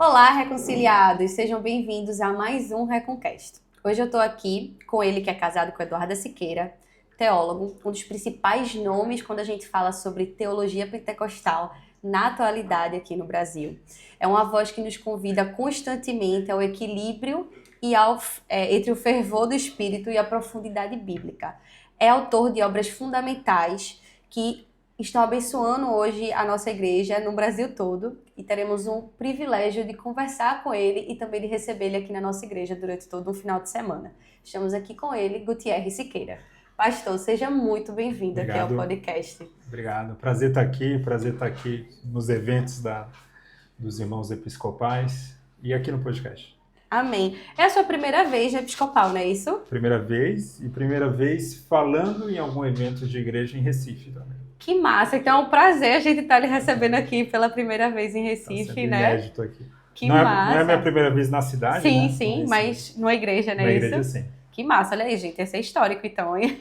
Olá, reconciliados! Sejam bem-vindos a mais um Reconcast. Hoje eu estou aqui com ele que é casado com Eduarda Siqueira, teólogo, um dos principais nomes quando a gente fala sobre teologia pentecostal na atualidade aqui no Brasil. É uma voz que nos convida constantemente ao equilíbrio e entre o fervor do espírito e a profundidade bíblica. É autor de obras fundamentais que estão abençoando hoje a nossa igreja no Brasil todo e teremos o privilégio de conversar com ele e também de receber ele aqui na nossa igreja durante todo um final de semana. Estamos aqui com ele, Gutierre Siqueira. Pastor, seja muito bem-vindo aqui ao podcast. Obrigado. Prazer estar aqui nos eventos dos irmãos episcopais e aqui no podcast. Amém. É a sua primeira vez na Episcopal, não é isso? Primeira vez falando em algum evento de igreja em Recife também. Que massa! Então é um prazer a gente estar lhe recebendo aqui pela primeira vez em Recife, né? Inédito aqui. Que massa! Não é a minha primeira vez na cidade, sim, né? Sim, mas numa igreja, né? Na igreja, sim. Que massa, olha aí, gente, esse é histórico então, hein?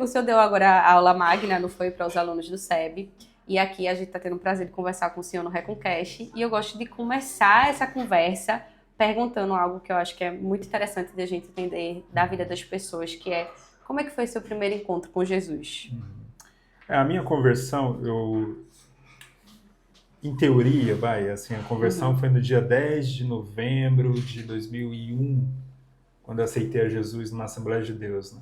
O senhor deu agora a aula magna, não foi, para os alunos do SEB, e aqui a gente está tendo o prazer de conversar com o senhor no Reconcast, e eu gosto de começar essa conversa perguntando algo que eu acho que é muito interessante de a gente entender da vida das pessoas, que é, como é que foi seu primeiro encontro com Jesus? A minha conversão, em teoria, a conversão foi no dia 10 de novembro de 2001, quando eu aceitei a Jesus na Assembleia de Deus, né?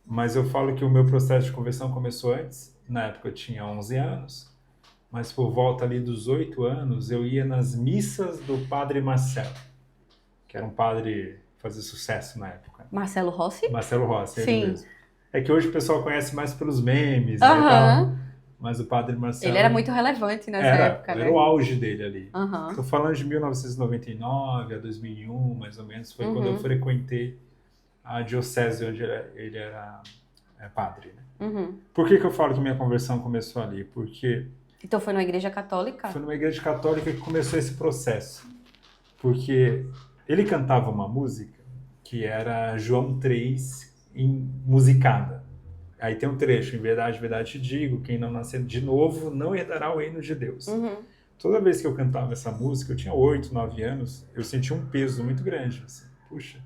Mas eu falo que o meu processo de conversão começou antes. Na época eu tinha 11 anos, mas por volta ali dos 8 anos eu ia nas missas do Padre Marcelo, que era um padre que fazia sucesso na época. Marcelo Rossi? Marcelo Rossi, Sim. ele mesmo. É que hoje o pessoal conhece mais pelos memes, né, e tal, mas o Padre Marcelo... Ele era muito relevante nessa época, né? Era o auge dele ali. Estou falando de 1999 a 2001, mais ou menos, foi quando eu frequentei a diocese onde ele era padre, né? Por que eu falo que minha conversão começou ali? Porque... Então foi numa igreja católica? Foi numa igreja católica que começou esse processo. Porque ele cantava uma música que era João 3 musicada. Aí tem um trecho, em verdade te digo, quem não nascer de novo não herdará o reino de Deus. Toda vez que eu cantava essa música, eu tinha 8, 9 anos, eu sentia um peso muito grande. Assim, puxa,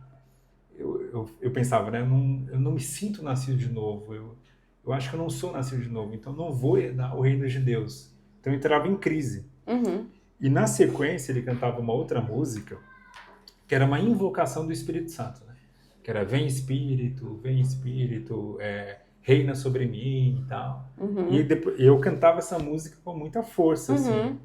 eu pensava, né? Eu não me sinto nascido de novo. Eu acho que eu não sou nascido de novo, então não vou herdar o reino de Deus. Então eu entrava em crise. E na sequência ele cantava uma outra música, que era uma invocação do Espírito Santo, né? Que era vem Espírito, reina sobre mim e tal. E depois, eu cantava essa música com muita força, assim.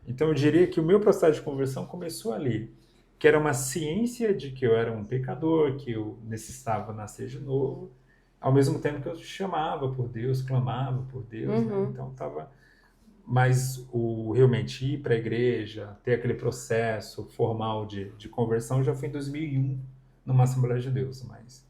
Então eu diria que o meu processo de conversão começou ali, que era uma ciência de que eu era um pecador, que eu necessitava nascer de novo, ao mesmo tempo que eu chamava por Deus, clamava por Deus, né? Então estava... Mas realmente ir para a igreja, ter aquele processo formal de conversão já foi em 2001, numa Assembleia de Deus, mas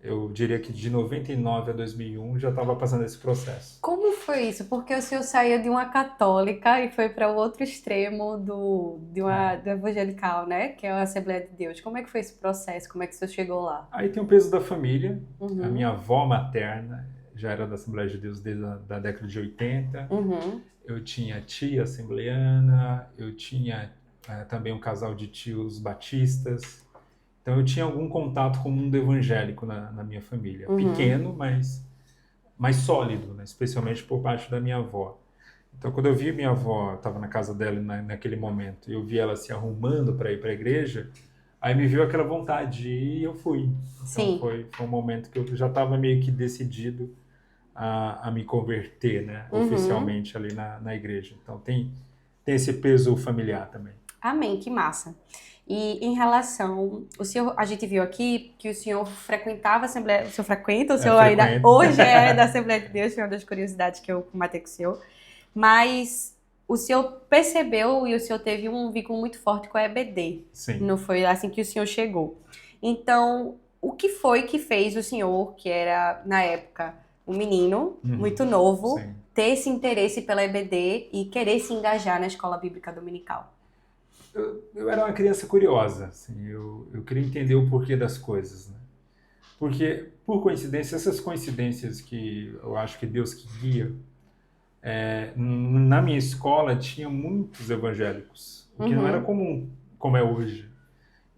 eu diria que de 99 a 2001 já estava passando esse processo. Como foi isso? Porque o senhor saiu de uma católica e foi para o outro extremo do evangelical, né? Que é a Assembleia de Deus. Como é que foi esse processo? Como é que o senhor chegou lá? Aí tem o peso da família. A minha avó materna já era da Assembleia de Deus desde a década de 80. Eu tinha tia assembleiana, eu tinha também um casal de tios batistas. Então eu tinha algum contato com o mundo evangélico na minha família. Pequeno, mas mais sólido, né? Especialmente por parte da minha avó. Então quando eu vi minha avó, estava na casa dela naquele momento, eu vi ela se arrumando para ir para a igreja, aí me veio aquela vontade de ir e eu fui. Então foi um momento que eu já estava meio que decidido a me converter, né? Oficialmente ali na igreja. Então tem esse peso familiar também. Amém, que massa. E em relação, a gente viu aqui que o senhor frequentava a Assembleia, o senhor frequenta, hoje é da Assembleia de Deus, foi uma das curiosidades que eu matei com o senhor, mas o senhor percebeu e o senhor teve um vínculo muito forte com a EBD. Sim. Não foi assim que o senhor chegou. Então, o que foi que fez o senhor, que era, na época, um menino muito novo, ter esse interesse pela EBD e querer se engajar na escola bíblica dominical? Eu era uma criança curiosa, assim, eu queria entender o porquê das coisas, né? Porque, por coincidência, essas coincidências que eu acho que Deus que guia, Na minha escola tinha muitos evangélicos, o que não era comum, como é hoje.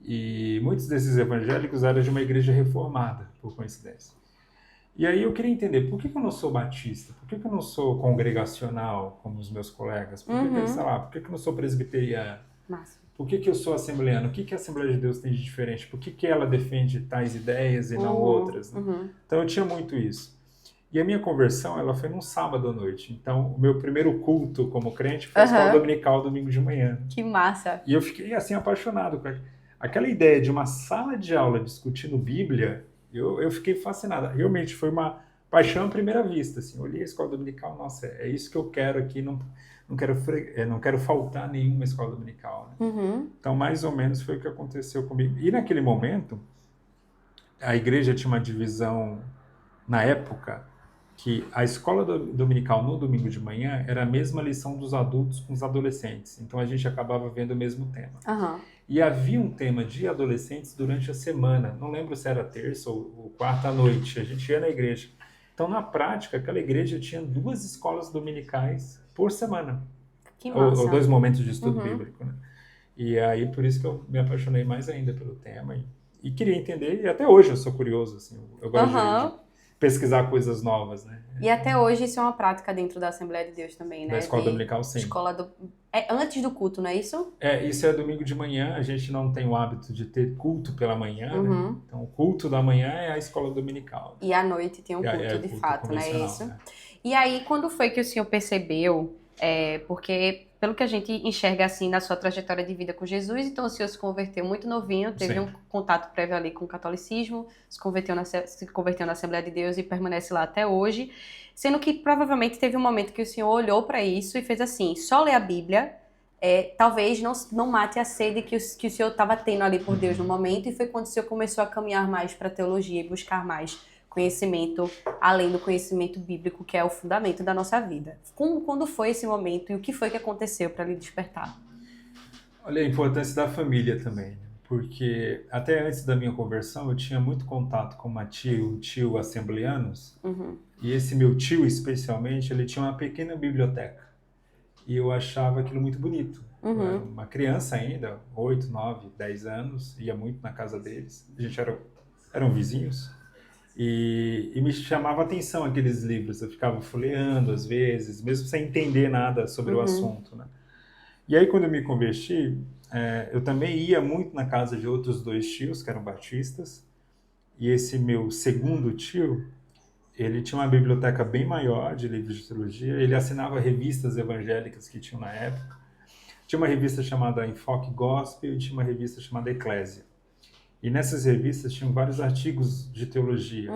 E muitos desses evangélicos eram de uma igreja reformada, por coincidência. E aí eu queria entender, por que eu não sou batista? Por que eu não sou congregacional, como os meus colegas? Por que, sei lá, por que eu não sou presbiteriano? Massa. Por que eu sou assembleano? O que a Assembleia de Deus tem de diferente? Por que ela defende tais ideias e não outras? Né? Então eu tinha muito isso. E a minha conversão, ela foi num sábado à noite. Então, o meu primeiro culto como crente foi a escola dominical, domingo de manhã. Que massa! E eu fiquei, assim, apaixonado com aquela ideia de uma sala de aula discutindo Bíblia. Eu fiquei fascinado. Realmente foi uma paixão à primeira vista. Assim. Eu olhei a escola dominical, nossa, é isso que eu quero aqui. Não quero faltar nenhuma escola dominical. Né? Então, mais ou menos foi o que aconteceu comigo. E naquele momento, a igreja tinha uma divisão, na época, que a escola dominical no domingo de manhã era a mesma lição dos adultos com os adolescentes. Então a gente acabava vendo o mesmo tema. E havia um tema de adolescentes durante a semana. Não lembro se era terça ou quarta à noite. A gente ia na igreja. Então, na prática, aquela igreja tinha 2 escolas dominicais por semana. Que massa. Ou 2 momentos de estudo bíblico. Né? E aí, por isso que eu me apaixonei mais ainda pelo tema. E queria entender. E até hoje eu sou curioso. Assim, eu gosto de pesquisar coisas novas, né? E até hoje isso é uma prática dentro da Assembleia de Deus também, né? Da escola dominical, sim. Antes do culto, não é isso? Isso é domingo de manhã, a gente não tem o hábito de ter culto pela manhã, né? Então o culto da manhã é a escola dominical. E à noite tem um culto de fato, não é isso? Né? E aí, quando foi que o senhor percebeu, porque pelo que a gente enxerga assim na sua trajetória de vida com Jesus, então o senhor se converteu muito novinho, teve um contato prévio ali com o catolicismo, se converteu na Assembleia de Deus e permanece lá até hoje, sendo que provavelmente teve um momento que o senhor olhou para isso e fez assim, só ler a Bíblia, talvez não mate a sede que o senhor estava tendo ali por Deus no momento, e foi quando o senhor começou a caminhar mais para a teologia e buscar mais conhecimento, além do conhecimento bíblico, que é o fundamento da nossa vida. Quando foi esse momento e o que foi que aconteceu para lhe despertar? Olha a importância da família também, porque até antes da minha conversão eu tinha muito contato com uma tia e um tio assembleanos, e esse meu tio especialmente, ele tinha uma pequena biblioteca, e eu achava aquilo muito bonito. Eu era uma criança ainda, 8, 9, 10 anos, ia muito na casa deles, a gente eram vizinhos, e me chamava a atenção aqueles livros. Eu ficava folheando às vezes, mesmo sem entender nada sobre o assunto. Né? E aí, quando eu me converti, eu também ia muito na casa de outros 2 tios, que eram batistas. E esse meu segundo tio, ele tinha uma biblioteca bem maior de livros de teologia. Ele assinava revistas evangélicas que tinham na época. Tinha uma revista chamada Enfoque Gospel e tinha uma revista chamada Eclésia. E nessas revistas tinham vários artigos de teologia.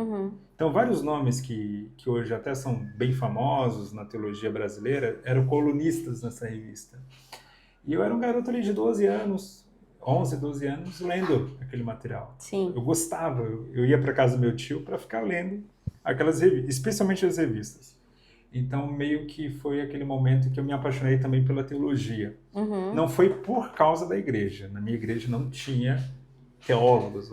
Então, vários nomes que hoje até são bem famosos na teologia brasileira eram colunistas nessa revista. E eu era um garoto ali de 12 anos, 11, 12 anos, lendo aquele material. Sim. Eu gostava, eu ia para casa do meu tio para ficar lendo aquelas revistas, especialmente as revistas. Então, meio que foi aquele momento que eu me apaixonei também pela teologia. Não foi por causa da igreja. Na minha igreja não tinha teólogos,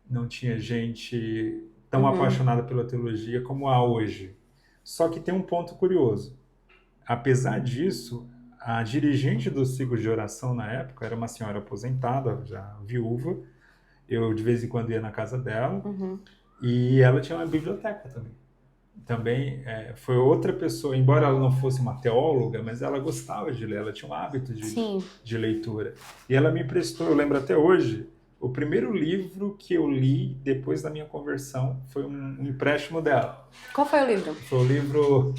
não tinha gente tão apaixonada pela teologia como há hoje. Só que tem um ponto curioso. Apesar disso, a dirigente do ciclo de oração na época era uma senhora aposentada, já viúva. Eu, de vez em quando, ia na casa dela. E ela tinha uma biblioteca também. Também foi outra pessoa, embora ela não fosse uma teóloga, mas ela gostava de ler, ela tinha um hábito de leitura. E ela me emprestou, eu lembro até hoje, o primeiro livro que eu li depois da minha conversão foi um empréstimo dela. Qual foi o livro? Foi o livro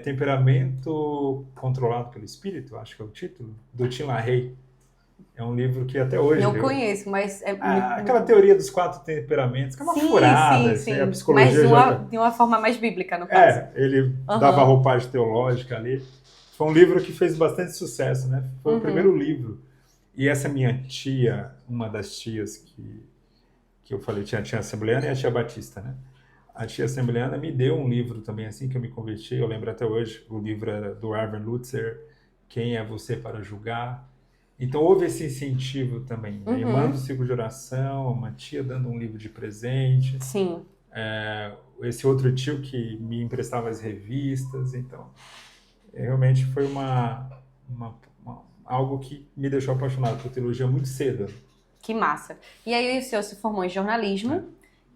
Temperamento Controlado pelo Espírito, acho que é o título, do Tim LaHaye. É um livro que até hoje... Não conheço, mas... aquela teoria dos 4 temperamentos, que é uma furada. Sim. A psicologia mas de uma forma mais bíblica, no caso. Ele dava roupagem teológica ali. Foi um livro que fez bastante sucesso, né? Foi o primeiro livro. E essa minha tia, uma das tias que eu falei, tinha a tia assembleana e a tia batista, né? A tia assembleana me deu um livro também, assim que eu me converti. Eu lembro até hoje, o livro era do Erwin Lutzer, Quem é Você para Julgar? Então, houve esse incentivo também. Né? Irmã do ciclo de oração, uma tia dando um livro de presente. Sim. esse outro tio que me emprestava as revistas. Então, realmente foi algo que me deixou apaixonado por teologia muito cedo. Que massa. E aí o senhor se formou em jornalismo.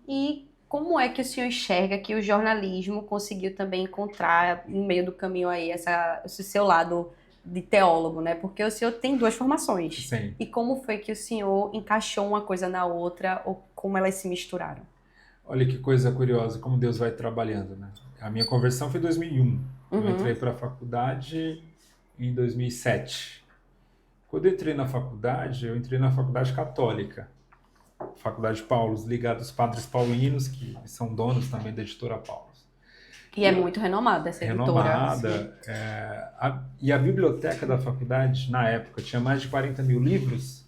E como é que o senhor enxerga que o jornalismo conseguiu também encontrar no meio do caminho aí esse seu lado de teólogo, né? Porque o senhor tem 2 formações. Sim. E como foi que o senhor encaixou uma coisa na outra ou como elas se misturaram? Olha que coisa curiosa, como Deus vai trabalhando, né? A minha conversão foi em 2001. Eu entrei para a faculdade em 2007. Quando eu entrei na faculdade, eu entrei na faculdade católica. Faculdade Paulus, ligada aos padres paulinos, que são donos também da editora Paulus. E é muito renomada essa editora. Renomada. E a biblioteca da faculdade, na época, tinha mais de 40 mil livros,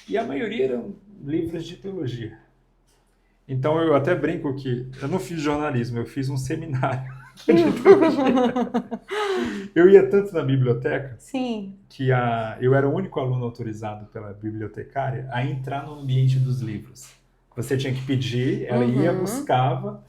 e a maioria eram livros de teologia. Então eu até brinco que eu não fiz jornalismo, eu fiz um seminário de teologia. Eu ia tanto na biblioteca. Sim. Que eu era o único aluno autorizado pela bibliotecária a entrar no ambiente dos livros. Você tinha que pedir, ela ia, buscava,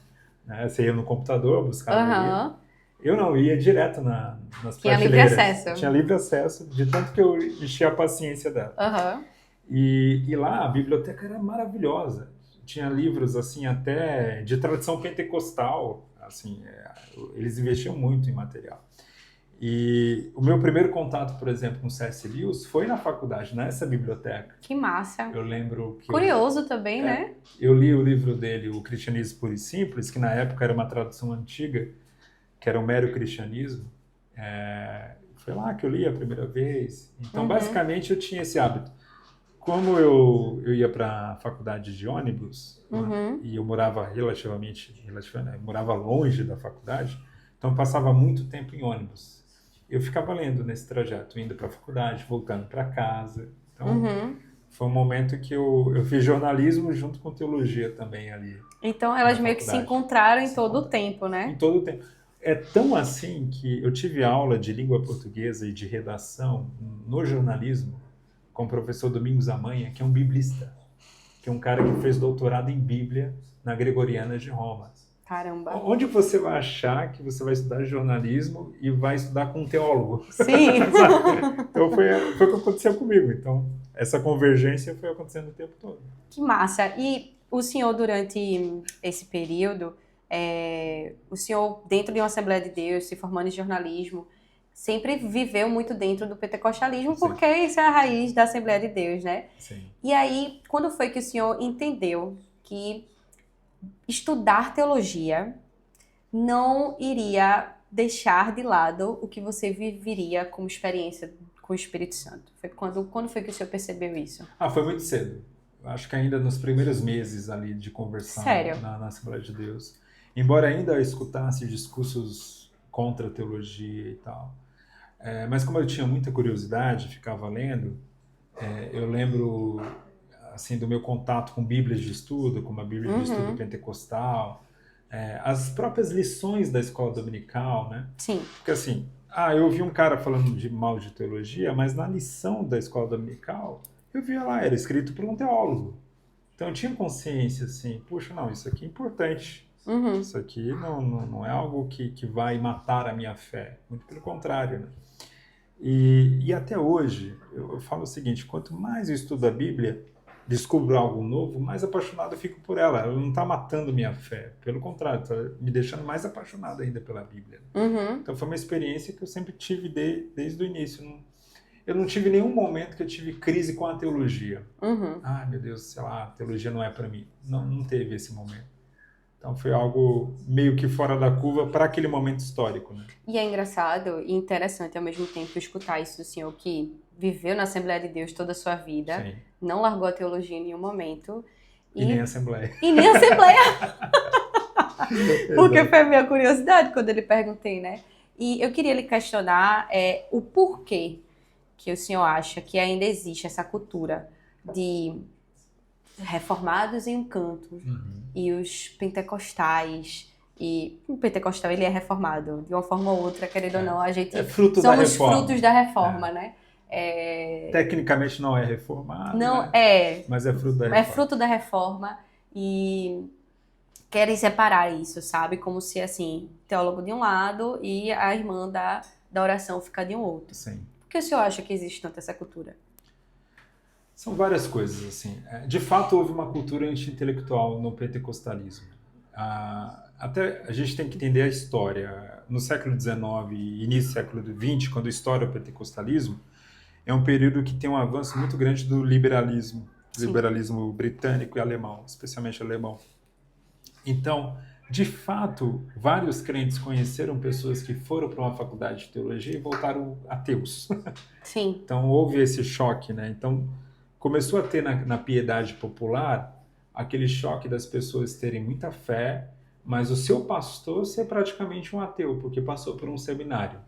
né? Você ia no computador, buscava livro. Eu não, ia direto nas prateleiras. Tinha livre acesso. Tinha livre acesso, de tanto que eu enchia a paciência dela. E lá a biblioteca era maravilhosa. Tinha livros assim até de tradição pentecostal, assim, eles investiam muito em material. E o meu primeiro contato, por exemplo, com C.S. Lewis foi na faculdade, nessa biblioteca. Que massa. Eu lembro que... Curioso também, né? Eu li o livro dele, O Cristianismo Puro e Simples, que na época era uma tradução antiga, que era o Mero Cristianismo. Foi lá que eu li a primeira vez. Então, basicamente, eu tinha esse hábito. Como eu ia para a faculdade de ônibus, e eu morava relativamente, eu morava longe da faculdade, então eu passava muito tempo em ônibus. Eu ficava lendo nesse trajeto, indo para a faculdade, voltando para casa. Então, foi um momento que eu fiz jornalismo junto com teologia também ali. Então, elas meio que se encontraram em todo o tempo, né? Em todo o tempo. É tão assim que eu tive aula de língua portuguesa e de redação no jornalismo com o professor Domingos Amanha, que é um biblista, que é um cara que fez doutorado em Bíblia na Gregoriana de Roma. Caramba. Onde você vai achar que você vai estudar jornalismo e vai estudar com um teólogo? Sim. Então foi o que aconteceu comigo. Então, essa convergência foi acontecendo o tempo todo. Que massa. E o senhor, durante esse período, o senhor, dentro de uma Assembleia de Deus, se formando em jornalismo, sempre viveu muito dentro do pentecostalismo, Sim. porque isso é a raiz da Assembleia de Deus, né? Sim. E aí, quando foi que o senhor entendeu que estudar teologia não iria deixar de lado o que você viveria como experiência com o Espírito Santo? Quando foi que o senhor percebeu isso? Foi muito cedo. Acho que ainda nos primeiros meses ali de conversão na Assembleia de Deus. Embora ainda eu escutasse discursos contra a teologia e tal. Mas como eu tinha muita curiosidade, ficava lendo, eu lembro assim, do meu contato com Bíblias de estudo, como a Bíblia de estudo pentecostal, as próprias lições da escola dominical, né? Sim. Porque assim, eu ouvi um cara falando mal de teologia, mas na lição da escola dominical, eu via lá, era escrito por um teólogo. Então eu tinha consciência, assim, puxa, não, isso aqui é importante. Isso aqui não é algo que vai matar a minha fé. Muito pelo contrário, né? E até hoje, eu falo o seguinte, quanto mais eu estudo a Bíblia, descubro algo novo, mais apaixonado eu fico por ela. Ela não está matando minha fé. Pelo contrário, está me deixando mais apaixonado ainda pela Bíblia. Então foi uma experiência que eu sempre tive desde o início. Eu não tive nenhum momento que eu tive crise com a teologia. Meu Deus, sei lá, a teologia não é para mim. Não teve esse momento. Então foi algo meio que fora da curva para aquele momento histórico, né? E é engraçado e interessante ao mesmo tempo escutar isso do senhor que viveu na Assembleia de Deus toda a sua vida, Sim. Não largou a teologia em nenhum momento. E nem a Assembleia. E nem a Assembleia! Porque foi a minha curiosidade quando eu lhe perguntei, né? E eu queria lhe questionar o porquê que o senhor acha que ainda existe essa cultura de reformados em um canto e os pentecostais, e o pentecostal ele é reformado de uma forma ou outra, querendo ou não, a gente somos frutos da reforma, né? Tecnicamente não é reformado, não mas é fruto da reforma. É fruto da reforma e querem separar isso, sabe? Como se, assim, teólogo de um lado e a irmã da oração fica de um outro. Sim. Por que o senhor acha que existe tanta essa cultura? São várias coisas, assim. De fato, houve uma cultura anti-intelectual no pentecostalismo. Até a gente tem que entender a história. No século XIX e início do século XX, quando estoura o pentecostalismo, é um período que tem um avanço muito grande do liberalismo. Sim. Liberalismo britânico e alemão, especialmente alemão. Então, de fato, vários crentes conheceram pessoas que foram para uma faculdade de teologia e voltaram ateus. Sim. Então, houve esse choque, né? Então, começou a ter na piedade popular aquele choque das pessoas terem muita fé, mas o seu pastor ser praticamente um ateu, porque passou por um seminário.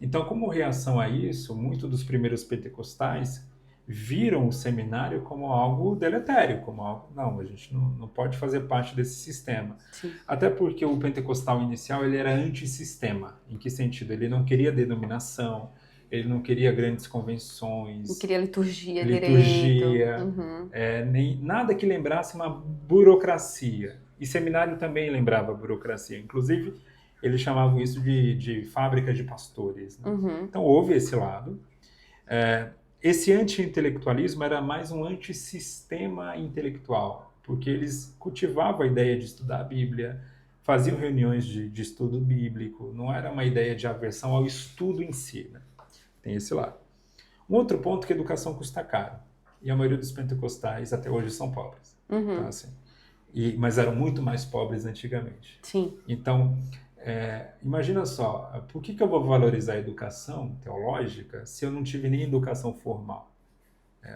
Então, como reação a isso, muitos dos primeiros pentecostais viram o seminário como algo deletério, como algo, não, a gente não pode fazer parte desse sistema. Sim. Até porque o pentecostal inicial ele era antissistema. Em que sentido? Ele não queria denominação, ele não queria grandes convenções. Não queria liturgia direito. Uhum. Nem nada que lembrasse uma burocracia. E seminário também lembrava burocracia. Inclusive, eles chamavam isso de fábrica de pastores. Né? Uhum. Então, houve esse lado. Esse anti-intelectualismo era mais um antissistema intelectual, porque eles cultivavam a ideia de estudar a Bíblia, faziam reuniões de estudo bíblico, não era uma ideia de aversão ao estudo em si. Né? Tem esse lado. Um outro ponto é que a educação custa caro, e a maioria dos pentecostais até hoje são pobres. Uhum. Então, assim, mas eram muito mais pobres antigamente. Sim. Então, imagina só, por que eu vou valorizar a educação teológica se eu não tive nem educação formal?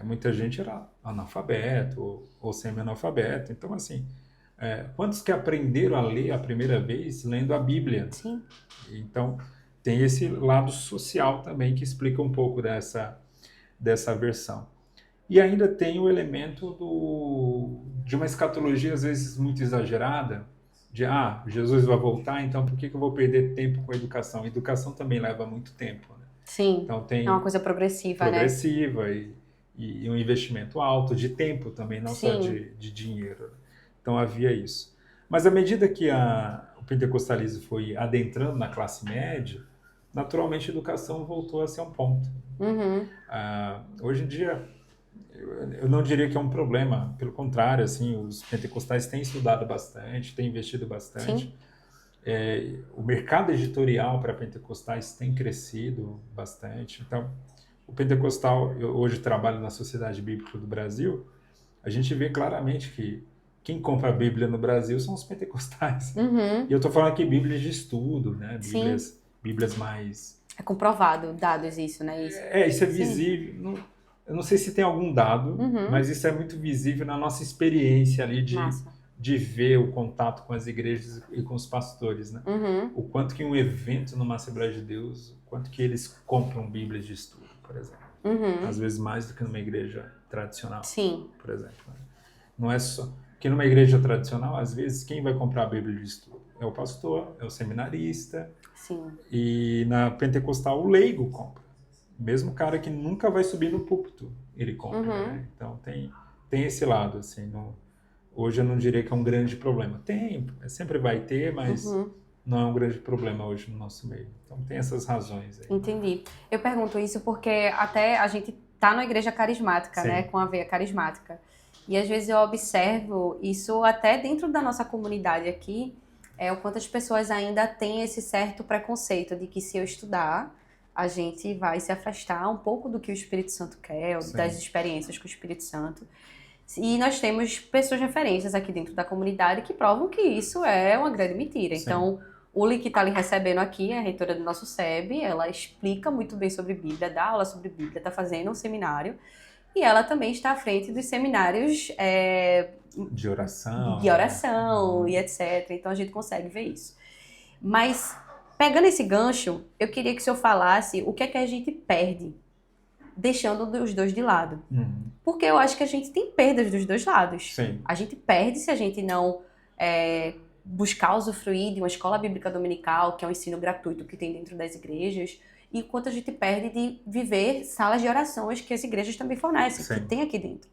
Muita gente era analfabeto ou semi-analfabeto. Então, assim, quantos que aprenderam a ler a primeira vez lendo a Bíblia? Sim. Então, tem esse lado social também que explica um pouco dessa versão. E ainda tem o elemento de uma escatologia, às vezes, muito exagerada, de, Jesus vai voltar, então por que eu vou perder tempo com a educação? A educação também leva muito tempo. Né? Sim, então, tem é uma coisa progressiva, né? E um investimento alto de tempo também, não Sim. só de dinheiro. Então havia isso. Mas à medida que o pentecostalismo foi adentrando na classe média, naturalmente a educação voltou a ser um ponto. Uhum. Hoje em dia, eu não diria que é um problema, pelo contrário, assim, os pentecostais têm estudado bastante, têm investido bastante. O mercado editorial para pentecostais tem crescido bastante. Então, o pentecostal, eu hoje trabalho na Sociedade Bíblica do Brasil, a gente vê claramente que quem compra a Bíblia no Brasil são os pentecostais. Uhum. E eu estou falando aqui Bíblias de estudo, né? Bíblias mais... É comprovado, dados isso, né? Isso é visível. Eu não sei se tem algum dado, mas isso é muito visível na nossa experiência ali de ver o contato com as igrejas e com os pastores, né? O quanto que um evento numa Assembleia de Deus, o quanto que eles compram Bíblias de estudo, por exemplo. Às vezes mais do que numa igreja tradicional, Sim. por exemplo. Não é só... Porque numa igreja tradicional, às vezes, quem vai comprar a Bíblia de estudo? É o pastor, é o seminarista. Sim. E na pentecostal, o leigo compra. Mesmo o cara que nunca vai subir no púlpito, ele compra. Né? Então, tem esse lado, assim. Hoje eu não diria que é um grande problema. Sempre vai ter, mas não é um grande problema hoje no nosso meio. Então, tem essas razões aí. Entendi. Eu pergunto isso porque até a gente tá na igreja carismática, Sim. né? Com a veia carismática. E às vezes eu observo isso até dentro da nossa comunidade aqui, o quanto as pessoas ainda têm esse certo preconceito de que se eu estudar, a gente vai se afastar um pouco do que o Espírito Santo quer, ou das experiências com o Espírito Santo. E nós temos pessoas referências aqui dentro da comunidade que provam que isso é uma grande mentira. Sim. Então, Uli, que está ali recebendo aqui, a reitora do nosso SEB, ela explica muito bem sobre Bíblia, dá aula sobre Bíblia, está fazendo um seminário. E ela também está à frente dos seminários de oração. E etc. Então a gente consegue ver isso. Mas, pegando esse gancho, eu queria que o senhor falasse o que é que a gente perde deixando os dois de lado. Porque eu acho que a gente tem perdas dos dois lados. Sim. A gente perde se a gente não buscar usufruir de uma escola bíblica dominical, que é um ensino gratuito que tem dentro das igrejas, e quanto a gente perde de viver salas de orações que as igrejas também fornecem, Sim. que tem aqui dentro.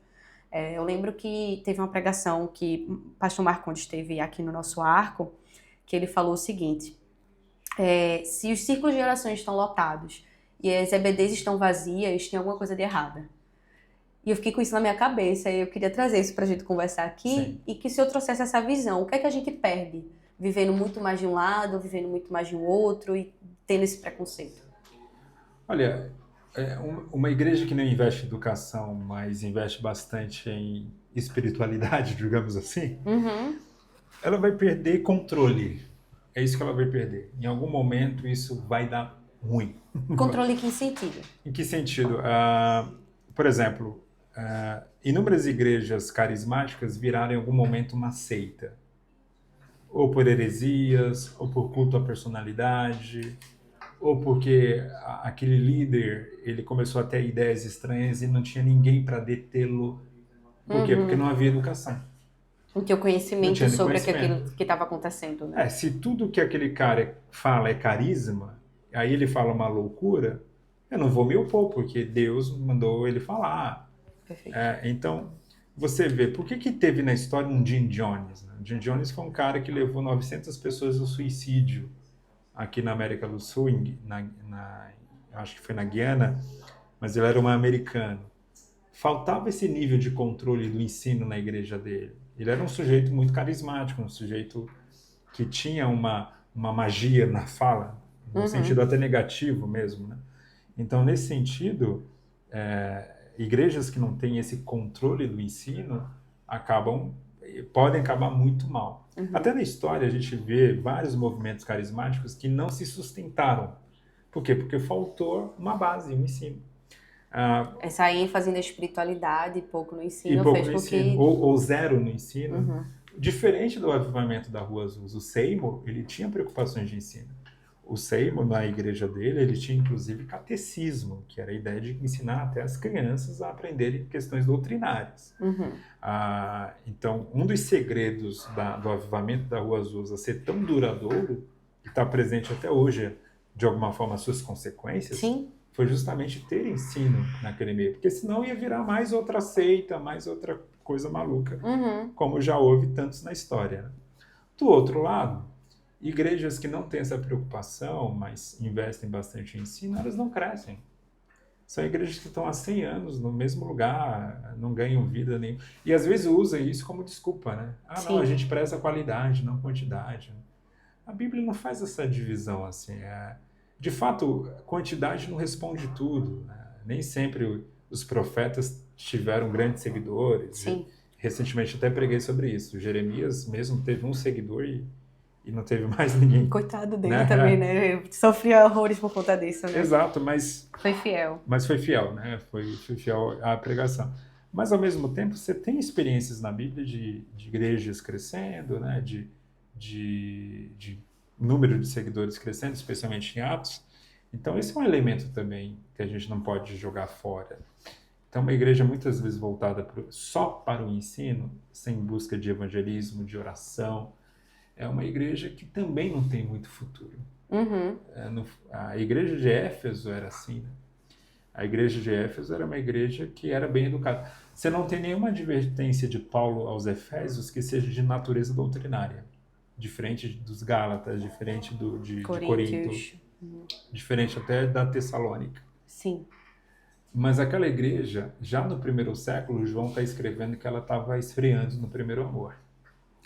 Eu lembro que teve uma pregação que o pastor Marcondes esteve aqui no nosso arco, que ele falou o seguinte, se os círculos de orações estão lotados e as EBDs estão vazias, tem alguma coisa de errada. E eu fiquei com isso na minha cabeça e eu queria trazer isso pra gente conversar aqui. Sim. E que se eu trouxesse essa visão, o que é que a gente perde? Vivendo muito mais de um lado, vivendo muito mais de um outro e tendo esse preconceito. Olha, uma igreja que não investe em educação, mas investe bastante em espiritualidade, digamos assim, ela vai perder controle. É isso que ela vai perder. Em algum momento isso vai dar ruim. Controle em que sentido? Em que sentido? Por exemplo, inúmeras igrejas carismáticas viraram em algum momento uma seita. Ou por heresias, ou por culto à personalidade, ou porque aquele líder ele começou a ter ideias estranhas e não tinha ninguém para detê-lo. Por quê? Porque não havia educação. Não tinha conhecimento sobre aquilo que estava acontecendo. Né? Se tudo que aquele cara fala é carisma, aí ele fala uma loucura, eu não vou me opor, porque Deus mandou ele falar. Perfeito. Então, você vê, por que teve na história um Jim Jones? Né? Jim Jones foi um cara que levou 900 pessoas ao suicídio aqui na América do Sul, acho que foi na Guiana, mas ele era um americano. Faltava esse nível de controle do ensino na igreja dele. Ele era um sujeito muito carismático, um sujeito que tinha uma magia na fala, no sentido até negativo mesmo, né? Então, nesse sentido, igrejas que não têm esse controle do ensino podem acabar muito mal. Até na história a gente vê vários movimentos carismáticos que não se sustentaram. Por quê? Porque faltou uma base, um ensino. Essa ênfase na espiritualidade, pouco no ensino, e pouco fez no com ensino, que... ou zero no ensino. Diferente do avivamento da Rua Azul, o Seymour, ele tinha preocupações de ensino. O Seymour, na igreja dele, ele tinha inclusive catecismo, que era a ideia de ensinar até as crianças a aprenderem questões doutrinárias. Então, um dos segredos do avivamento da Rua Azul a ser tão duradouro, que está presente até hoje, de alguma forma, as suas consequências, Sim. foi justamente ter ensino naquele meio. Porque senão ia virar mais outra seita, mais outra coisa maluca, como já houve tantos na história. Né? Do outro lado, igrejas que não têm essa preocupação, mas investem bastante em ensino, elas não crescem. São igrejas que estão há 100 anos no mesmo lugar, não ganham vida nenhuma. E às vezes usam isso como desculpa, né? Não, a gente preza qualidade, não quantidade. A Bíblia não faz essa divisão assim. De fato, quantidade não responde tudo. Né? Nem sempre os profetas tiveram grandes seguidores. Sim. Recentemente até preguei sobre isso. Jeremias mesmo teve um seguidor e não teve mais ninguém. Coitado dele também, né? Sofria horrores por conta disso, né? Exato, mas... Foi fiel. Mas foi fiel, né? Foi fiel à pregação. Mas, ao mesmo tempo, você tem experiências na Bíblia de igrejas crescendo, né? De número de seguidores crescendo, especialmente em Atos. Então, esse é um elemento também que a gente não pode jogar fora. Então, uma igreja muitas vezes voltada só para o ensino, sem busca de evangelismo, de oração, é uma igreja que também não tem muito futuro. A igreja de Éfeso era assim, né? A igreja de Éfeso era uma igreja que era bem educada. Você não tem nenhuma advertência de Paulo aos Efésios que seja de natureza doutrinária. Diferente dos Gálatas, diferente de Corinto, diferente até da Tessalônica. Sim. Mas aquela igreja, já no primeiro século, João está escrevendo que ela estava esfriando no primeiro amor.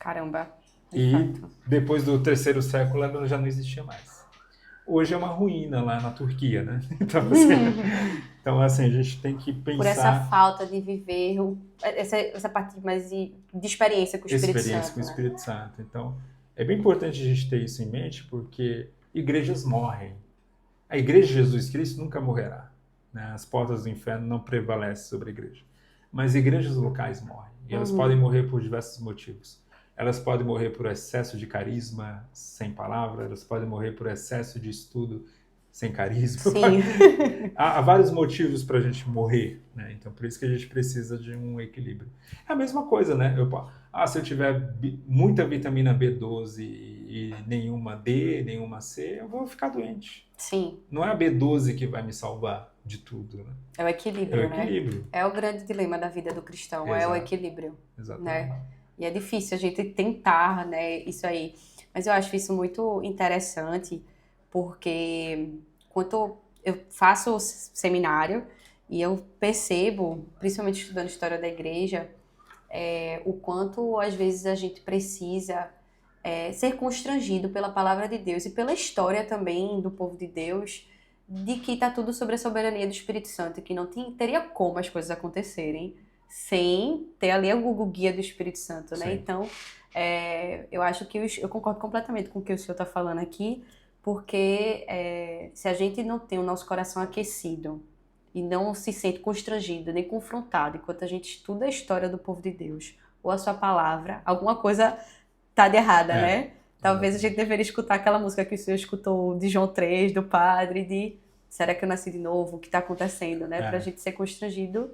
Caramba. E depois do terceiro século ela já não existia mais. Hoje é uma ruína lá na Turquia, né? Então, assim, a gente tem que pensar... Por essa falta de viver, essa parte mais de experiência com o Espírito Santo. Experiência com o Espírito Santo. Então, é bem importante a gente ter isso em mente, porque igrejas morrem. A igreja de Jesus Cristo nunca morrerá. Né? As portas do inferno não prevalecem sobre a igreja. Mas igrejas locais morrem. E elas podem morrer por diversos motivos. Elas podem morrer por excesso de carisma, sem palavra. Elas podem morrer por excesso de estudo, sem carisma. Sim. Há vários motivos para a gente morrer, né? Então, por isso que a gente precisa de um equilíbrio. É a mesma coisa, né? Se eu tiver muita vitamina B12 e nenhuma D, nenhuma C, eu vou ficar doente. Sim. Não é a B12 que vai me salvar. de tudo, né? É o equilíbrio, É o equilíbrio. Né? É o grande dilema da vida do cristão, Exato. é o equilíbrio. Exatamente. Né? E é difícil a gente tentar, né, isso aí. Mas eu acho isso muito interessante, porque quando eu faço seminário e eu percebo, principalmente estudando história da igreja, o quanto às vezes a gente precisa ser constrangido pela palavra de Deus e pela história também do povo de Deus, de que está tudo sobre a soberania do Espírito Santo, que não teria como as coisas acontecerem sem ter ali o Google Guia do Espírito Santo, né? Sim. Então, eu acho que eu concordo completamente com o que o senhor está falando aqui, porque se a gente não tem o nosso coração aquecido e não se sente constrangido nem confrontado enquanto a gente estuda a história do povo de Deus ou a sua palavra, alguma coisa tá de errada, né? Talvez a gente deveria escutar aquela música que o senhor escutou de João 3, do padre, de será que eu nasci de novo? O que tá acontecendo, né? Pra gente ser constrangido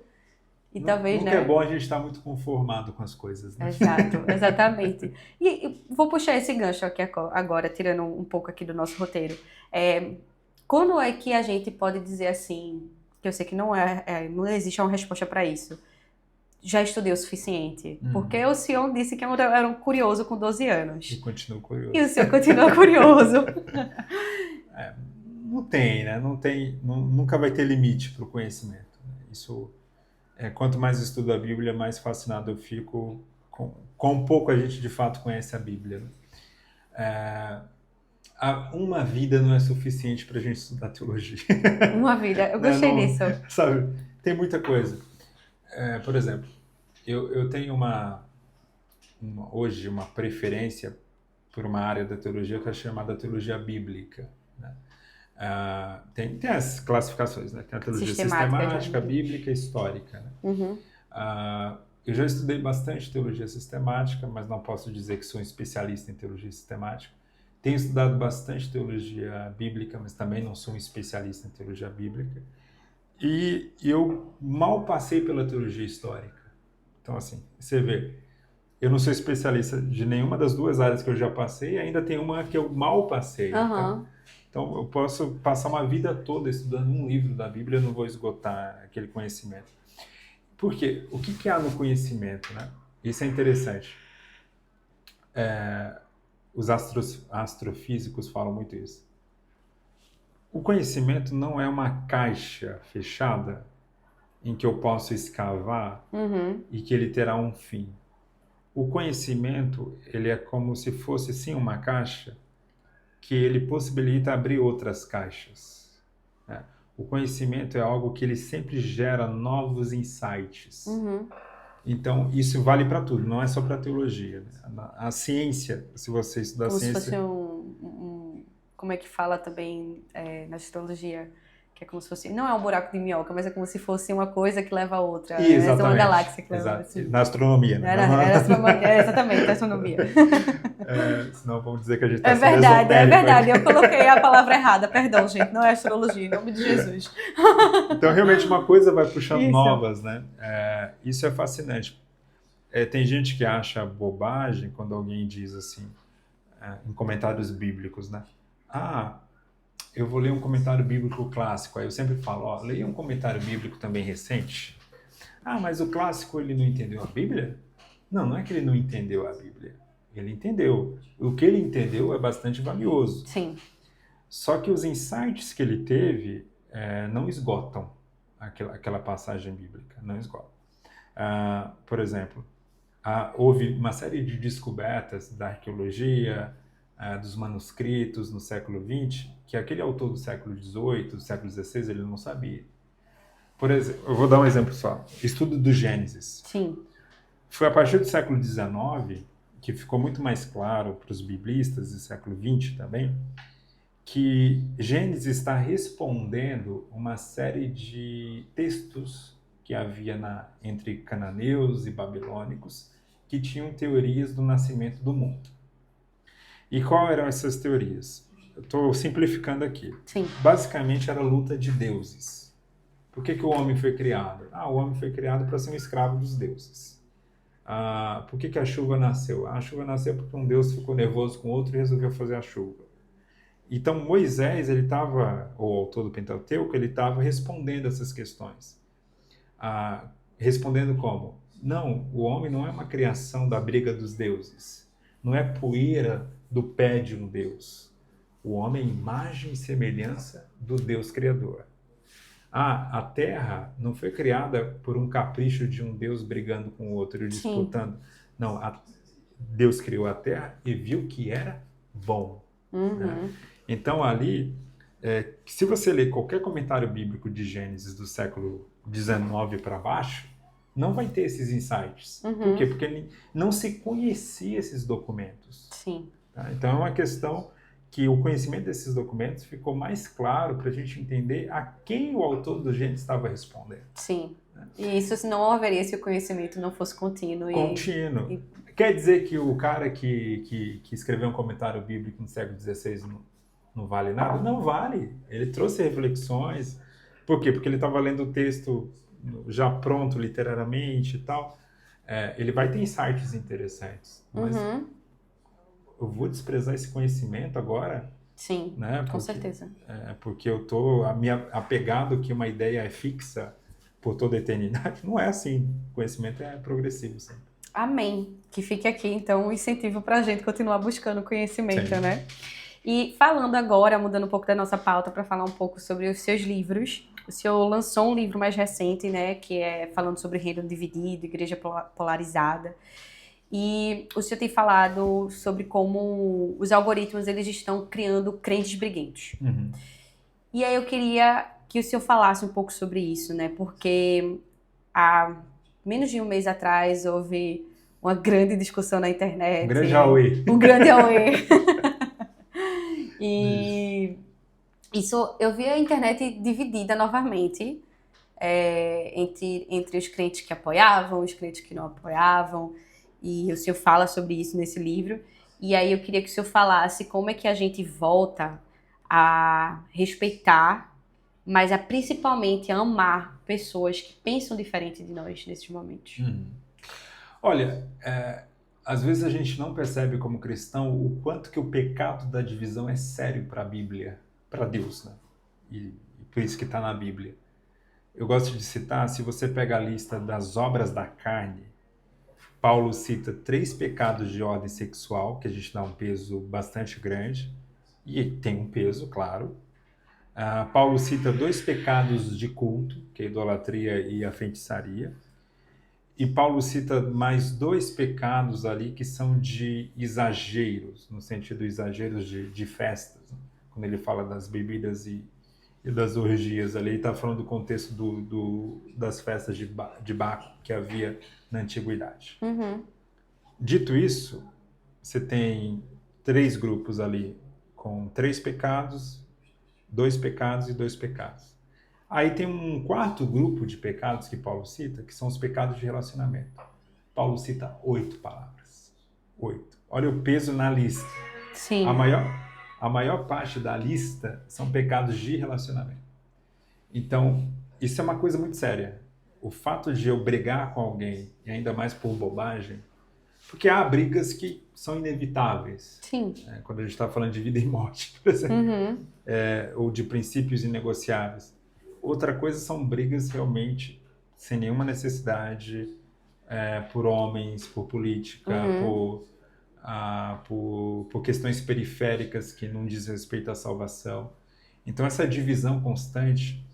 e talvez, nunca é bom a gente estar muito conformado com as coisas, né? Exato, exatamente. E vou puxar esse gancho aqui agora, tirando um pouco aqui do nosso roteiro. Quando é que a gente pode dizer assim, que eu sei que não existe uma resposta para isso, já estudei o suficiente? Porque o senhor disse que era um curioso com 12 anos. E continuo curioso. E o senhor continua curioso. Não tem, né? Nunca vai ter limite para o conhecimento. Isso, quanto mais estudo a Bíblia, mais fascinado eu fico com quão pouco a gente de fato conhece a Bíblia. Né? Uma vida não é suficiente para a gente estudar teologia. Uma vida, eu gostei disso. Sabe, tem muita coisa. Por exemplo, eu tenho hoje uma preferência por uma área da teologia que é chamada teologia bíblica. Né? Tem as classificações, né? Tem a teologia sistemática, bíblica e histórica. Né? Uhum. Eu já estudei bastante teologia sistemática, mas não posso dizer que sou um especialista em teologia sistemática. Tenho estudado bastante teologia bíblica, mas também não sou um especialista em teologia bíblica. E eu mal passei pela teologia histórica. Então, assim, você vê, eu não sou especialista de nenhuma das duas áreas que eu já passei, ainda tem uma que eu mal passei. Uhum. Então, eu posso passar uma vida toda estudando um livro da Bíblia e não vou esgotar aquele conhecimento. Por quê? O que há no conhecimento, né? Isso é interessante. Os astrofísicos falam muito isso. O conhecimento não é uma caixa fechada em que eu posso escavar e que ele terá um fim. O conhecimento, ele é como se fosse, sim, uma caixa que ele possibilita abrir outras caixas. Né? O conhecimento é algo que ele sempre gera novos insights. Então, isso vale para tudo, não é só para a teologia. Né? A ciência, se você estudar como ciência... se fosse como é que fala também na astrologia? Que é como se fosse... Não é um buraco de minhoca, mas é como se fosse uma coisa que leva a outra. Exatamente. É uma galáxia que leva a outra. Na astronomia, né? Exatamente, a astronomia. Senão vamos dizer que a gente está sendo esotérico. É verdade. Eu coloquei a palavra errada. Perdão, gente. Não é astrologia, em nome de Jesus. Então, realmente, uma coisa vai puxando novas, né? Isso é fascinante. Tem gente que acha bobagem quando alguém diz assim, em comentários bíblicos, né? Eu vou ler um comentário bíblico clássico. Aí eu sempre falo, leia um comentário bíblico também recente. Mas o clássico, ele não entendeu a Bíblia? Não é que ele não entendeu a Bíblia. Ele entendeu. O que ele entendeu é bastante valioso. Sim. Só que os insights que ele teve não esgotam aquela passagem bíblica. Não esgotam. Por exemplo, houve uma série de descobertas da arqueologia, dos manuscritos no século XX, que aquele autor do século XVIII, do século XVI, ele não sabia. Por exemplo, eu vou dar um exemplo só. Estudo do Gênesis. Sim. Foi a partir do século XIX que ficou muito mais claro para os biblistas do século XX também, que Gênesis está respondendo uma série de textos que havia entre cananeus e babilônicos que tinham teorias do nascimento do mundo. E quais eram essas teorias? Eu estou simplificando aqui. Sim. Basicamente era a luta de deuses. Por que o homem foi criado? O homem foi criado para ser um escravo dos deuses. Por que a chuva nasceu? A chuva nasceu porque um deus ficou nervoso com outro e resolveu fazer a chuva. Então, Moisés, ele estava, o autor do Pentateuco, ele estava respondendo essas questões. Respondendo como? Não, o homem não é uma criação da briga dos deuses. Não é poeira do pé de um deus. O homem é imagem e semelhança do Deus Criador. A terra não foi criada por um capricho de um deus brigando com o outro, disputando. Sim. Não, Deus criou a terra e viu que era bom. Né? Então, ali, se você ler qualquer comentário bíblico de Gênesis do século XIX para baixo, não vai ter esses insights. Por quê? Porque não se conhecia esses documentos. Sim. Tá? Então, é uma questão que o conhecimento desses documentos ficou mais claro para a gente entender a quem o autor do Gênesis estava respondendo. Sim. Né? E isso não haveria se o conhecimento não fosse contínuo. Contínuo. Quer dizer que o cara que escreveu um comentário bíblico no século XVI não vale nada? Não vale. Ele trouxe reflexões. Por quê? Porque ele estava lendo o texto já pronto literariamente e tal. Ele vai ter insights interessantes. Mas eu vou desprezar esse conhecimento agora? Sim, né? Com certeza. Porque eu estou apegado que uma ideia é fixa por toda a eternidade. Não é assim. O conhecimento é progressivo sempre. Amém. Que fique aqui, então, um incentivo para a gente continuar buscando conhecimento, Sim. né? E falando agora, mudando um pouco da nossa pauta para falar um pouco sobre os seus livros. O senhor lançou um livro mais recente, né? Que é falando sobre reino dividido, igreja polarizada. E o senhor tem falado sobre como os algoritmos eles estão criando crentes briguentos. E aí eu queria que o senhor falasse um pouco sobre isso, né? Porque há menos de um mês atrás houve uma grande discussão na internet. Um grande auê. Um grande auê. E isso, eu vi a internet dividida novamente entre os crentes que apoiavam, os crentes que não apoiavam. E o senhor fala sobre isso nesse livro. E aí eu queria que o senhor falasse como é que a gente volta a respeitar, mas principalmente a amar pessoas que pensam diferente de nós nesses momentos. Olha, às vezes a gente não percebe como cristão o quanto que o pecado da divisão é sério para a Bíblia, para Deus, né? E por isso que está na Bíblia. Eu gosto de citar, se você pega a lista das obras da carne, Paulo cita 3 pecados de ordem sexual, que a gente dá um peso bastante grande, e tem um peso, claro. Paulo cita 2 pecados de culto, que é a idolatria e a feitiçaria. E Paulo cita mais 2 pecados ali que são de exageros, no sentido de exageros de festas. Né? Quando ele fala das bebidas e das orgias ali, ele está falando do contexto das festas de Baco que havia na antiguidade. Dito isso, você tem 3 grupos ali com 3 pecados, 2 pecados e 2 pecados. Aí tem um 4º grupo de pecados que Paulo cita, que são os pecados de relacionamento. Paulo cita 8 palavras. 8. Olha o peso na lista. Sim. A maior parte da lista são pecados de relacionamento. Então, isso é uma coisa muito séria. O fato de eu brigar com alguém, e ainda mais por bobagem, porque há brigas que são inevitáveis. Sim. Quando a gente está falando de vida e morte, por exemplo. Ou de princípios inegociáveis. Outra coisa são brigas realmente sem nenhuma necessidade, por homens, por política, por questões periféricas que não dizem respeito à salvação. Então essa divisão constante,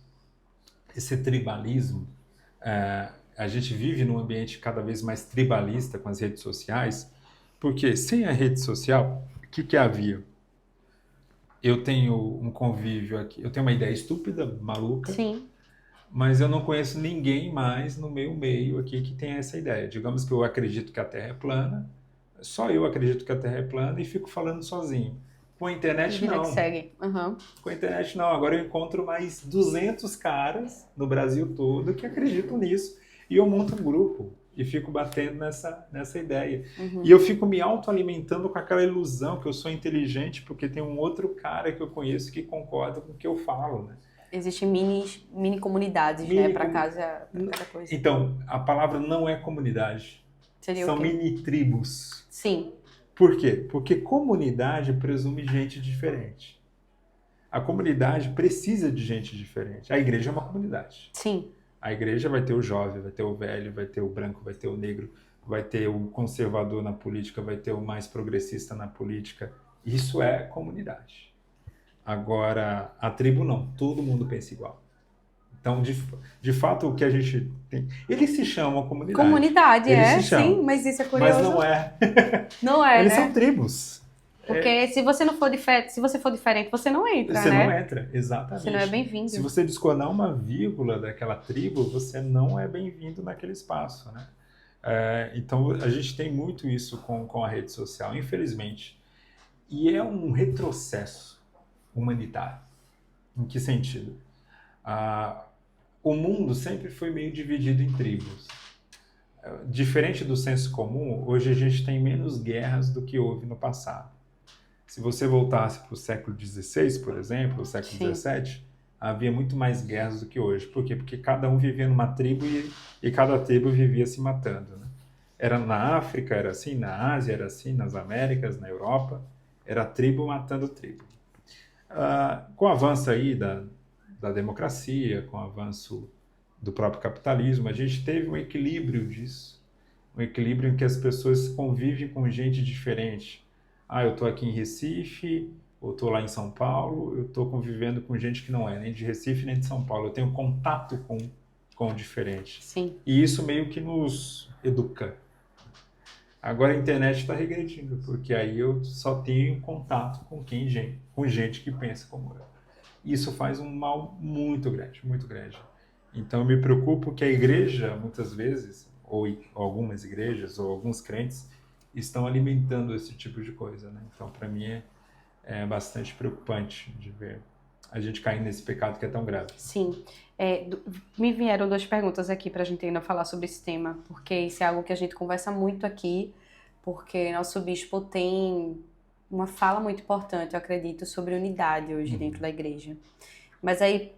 esse tribalismo, a gente vive num ambiente cada vez mais tribalista com as redes sociais, porque sem a rede social, o que havia? Eu tenho um convívio aqui, eu tenho uma ideia estúpida, maluca, Sim. Mas eu não conheço ninguém mais no meu meio aqui que tenha essa ideia. Digamos que eu acredito que a Terra é plana, só eu acredito que a Terra é plana e fico falando sozinho. Com a internet, Vida não. que segue. Com a internet, não. Agora eu encontro mais 200 caras no Brasil todo que acreditam nisso e eu monto um grupo e fico batendo nessa ideia. E eu fico me autoalimentando com aquela ilusão que eu sou inteligente porque tem um outro cara que eu conheço que concorda com o que eu falo, né? Existem mini comunidades, né? Para cada coisa. Então, a palavra não é comunidade. Seria São o quê? mini-tribos. Sim. Por quê? Porque comunidade presume gente diferente. A comunidade precisa de gente diferente. A igreja é uma comunidade. Sim. A igreja vai ter o jovem, vai ter o velho, vai ter o branco, vai ter o negro, vai ter o conservador na política, vai ter o mais progressista na política. Isso é comunidade. Agora, a tribo não. Todo mundo pensa igual. Então, de fato, o que a gente tem... Eles se chamam comunidade. Comunidade, Eles se chamam, sim, mas isso é curioso. mas não é. Não é, Eles né? são tribos. Porque se você não for diferente, se você for diferente, você não entra, Você né? não entra, exatamente. Você não é bem-vindo. Se você descolar uma vírgula daquela tribo, você não é bem-vindo naquele espaço, né? Então, a gente tem muito isso com a rede social, infelizmente. E é um retrocesso humanitário. Em que sentido? O mundo sempre foi meio dividido em tribos. Diferente do senso comum, hoje a gente tem menos guerras do que houve no passado. Se você voltasse para o século XVI, por exemplo, o século XVII, havia muito mais guerras do que hoje. Por quê? Porque cada um vivia numa tribo e cada tribo vivia se matando, né? Era na África, era assim, na Ásia, era assim, nas Américas, na Europa. Era tribo matando tribo. Com o avanço aí da democracia, com o avanço do próprio capitalismo, a gente teve um equilíbrio disso. Um equilíbrio em que as pessoas convivem com gente diferente. Eu estou aqui em Recife, ou estou lá em São Paulo, eu estou convivendo com gente que não é nem de Recife nem de São Paulo. Eu tenho contato com o diferente. Sim. E isso meio que nos educa. Agora a internet está regredindo, porque aí eu só tenho contato com gente que pensa como eu. Isso faz um mal muito grande, muito grande. Então eu me preocupo que a igreja, muitas vezes, ou algumas igrejas, ou alguns crentes, estão alimentando esse tipo de coisa, né? Então, para mim, é bastante preocupante de ver a gente cair nesse pecado que é tão grave. Sim. Me vieram duas perguntas aqui para a gente ainda falar sobre esse tema, porque isso é algo que a gente conversa muito aqui, porque nosso bispo tem uma fala muito importante, eu acredito, sobre unidade hoje dentro da igreja. Mas aí,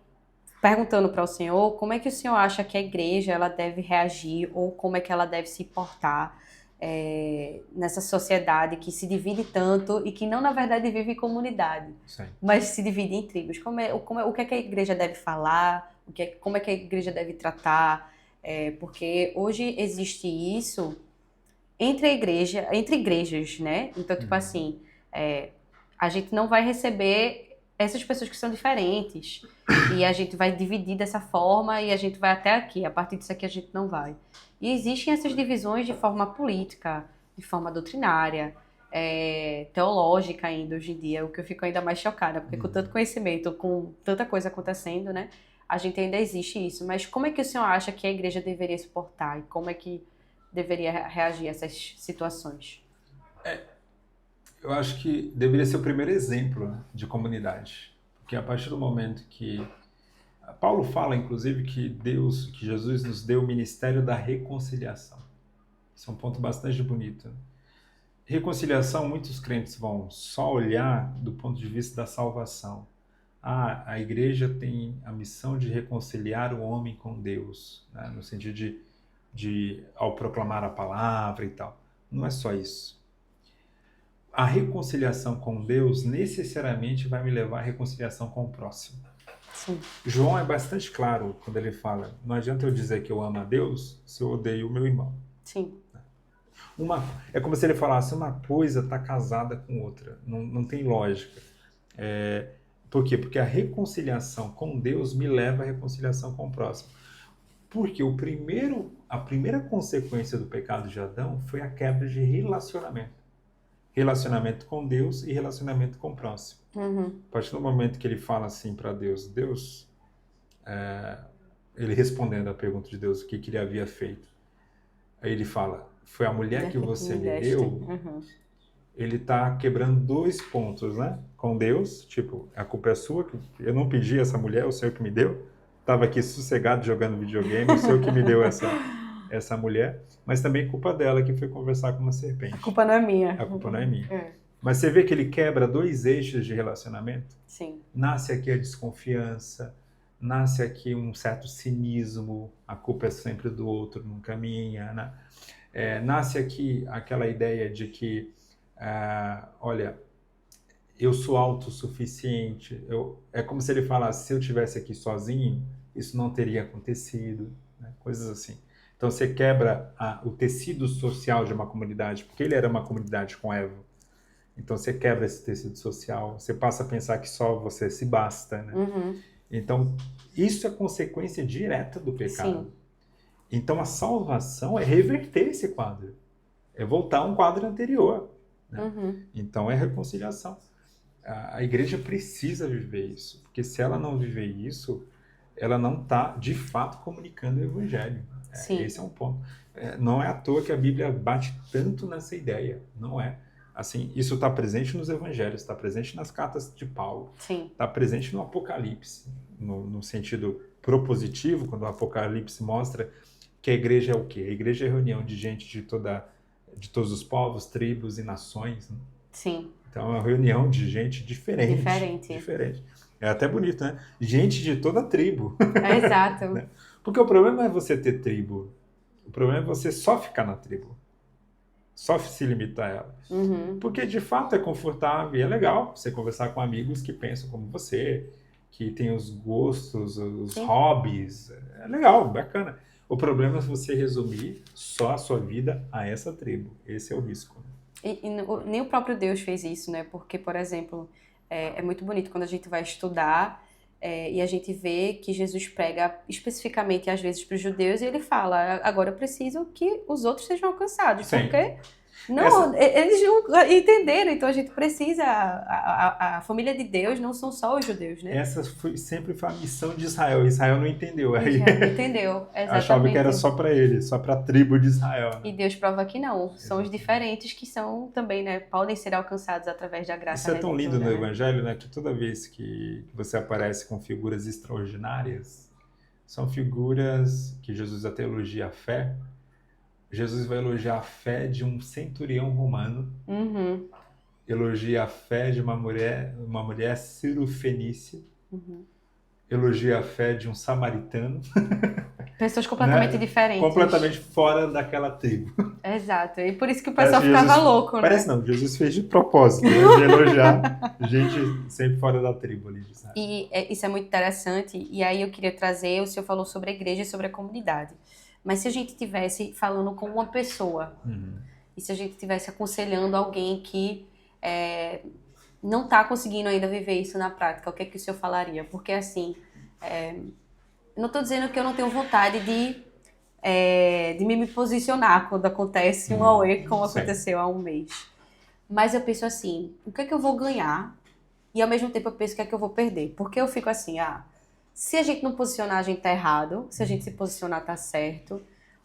perguntando para o senhor, como é que o senhor acha que a igreja ela deve reagir ou como é que ela deve se portar nessa sociedade que se divide tanto e que não, na verdade, vive em comunidade, Sim. mas se divide em tribos? O que é que a igreja deve falar? Como é que a igreja deve tratar? Porque hoje existe isso entre igrejas, né? Então, tipo assim, a gente não vai receber essas pessoas que são diferentes e a gente vai dividir dessa forma e a gente vai até aqui, a partir disso aqui a gente não vai. E existem essas divisões de forma política, de forma doutrinária, teológica ainda hoje em dia, o que eu fico ainda mais chocada, porque com tanto conhecimento, com tanta coisa acontecendo, né, a gente ainda existe isso. Mas como é que o senhor acha que a igreja deveria se portar e como é que deveria reagir a essas situações? Eu acho que deveria ser o primeiro exemplo, né, de comunidade. Porque a partir do momento que... Paulo fala, inclusive, que Jesus nos deu o ministério da reconciliação. Isso é um ponto bastante bonito. Reconciliação, muitos crentes vão só olhar do ponto de vista da salvação. A igreja tem a missão de reconciliar o homem com Deus, né, no sentido de ao proclamar a palavra e tal. Não é só isso. A reconciliação com Deus necessariamente vai me levar à reconciliação com o próximo. Sim. João é bastante claro quando ele fala: não adianta eu dizer que eu amo a Deus se eu odeio o meu irmão. Sim. É como se ele falasse: uma coisa está casada com outra. Não tem lógica. Por quê? Porque a reconciliação com Deus me leva à reconciliação com o próximo. Porque a primeira consequência do pecado de Adão foi a quebra de relacionamento. Relacionamento com Deus e relacionamento com o próximo. A partir do momento que ele fala assim para Deus, ele respondendo à pergunta de Deus o que ele havia feito, aí ele fala: foi a mulher que você me deu. Ele está quebrando 2 pontos, né? Com Deus, tipo, a culpa é sua, que eu não pedi essa mulher, o Senhor que me deu. Estava aqui sossegado jogando videogame, o Senhor que me deu essa mulher. Mas também culpa dela, que foi conversar com uma serpente. A culpa não é minha. A culpa não é minha. Mas você vê que ele quebra 2 eixos de relacionamento? Sim. Nasce aqui a desconfiança, nasce aqui um certo cinismo, a culpa é sempre do outro, nunca minha, né? Nasce aqui aquela ideia de que, olha, eu sou autossuficiente. É como se ele falasse, se eu estivesse aqui sozinho, isso não teria acontecido, né? Coisas assim. Então você quebra o tecido social de uma comunidade, porque ele era uma comunidade com Eva. Então você quebra esse tecido social, você passa a pensar que só você se basta, né? Uhum. Então isso é consequência direta do pecado. Sim. Então a salvação é reverter esse quadro, é voltar a um quadro anterior, né? Uhum. Então é reconciliação. A igreja precisa viver isso, porque se ela não viver isso, ela não está, de fato, comunicando o evangelho. Sim. Esse é um ponto. Não é à toa que a Bíblia bate tanto nessa ideia, não é? Assim, isso está presente nos evangelhos, está presente nas cartas de Paulo, está presente no Apocalipse, no sentido propositivo, quando o Apocalipse mostra que a igreja é o quê? A igreja é a reunião de gente de todos os povos, tribos e nações, né? Sim. Então é uma reunião de gente diferente. É até bonito, né? Gente de toda a tribo. Exato. Né? Porque o problema não é você ter tribo. O problema é você só ficar na tribo. Só se limitar a ela. Uhum. Porque de fato é confortável e é legal você conversar com amigos que pensam como você, que têm os gostos, os hobbies. É legal, bacana. O problema é você resumir só a sua vida a essa tribo. Esse é o risco. E nem o próprio Deus fez isso, né? Porque, por exemplo, é muito bonito quando a gente vai estudar e a gente vê que Jesus prega especificamente, às vezes, para os judeus e ele fala, agora eu preciso que os outros sejam alcançados. Sim. Porque eles não entenderam, então a gente precisa... A família de Deus não são só os judeus, né? Essa sempre foi a missão de Israel. Israel não entendeu. Israel não entendeu, exatamente. Achava que era só para ele, só para a tribo de Israel. Né? E Deus prova que não. São os diferentes que são também, né? Podem ser alcançados através da graça. Isso é tão lindo no Evangelho, né? Que toda vez que você aparece com figuras extraordinárias, são figuras que Jesus até elogia a fé. Jesus vai elogiar a fé de um centurião romano. Uhum. Elogia a fé de uma mulher cirofenícia. Uhum. Elogia a fé de um samaritano. Pessoas completamente diferentes. Completamente fora daquela tribo. Exato. E por isso que o pessoal ficava louco, né? Parece não, Jesus fez de propósito, né? De elogiar gente sempre fora da tribo ali. Sabe? E isso é muito interessante. E aí eu queria trazer, o senhor falou sobre a igreja e sobre a comunidade. Mas se a gente estivesse falando com uma pessoa, e se a gente estivesse aconselhando alguém que não está conseguindo ainda viver isso na prática, o que é que o senhor falaria? Porque assim, não estou dizendo que eu não tenho vontade de me posicionar quando acontece um AUE como aconteceu há um mês. Mas eu penso assim, o que é que eu vou ganhar? E ao mesmo tempo eu penso o que é que eu vou perder. Porque eu fico assim, se a gente não posicionar, a gente tá errado. Se a gente se posicionar, tá certo.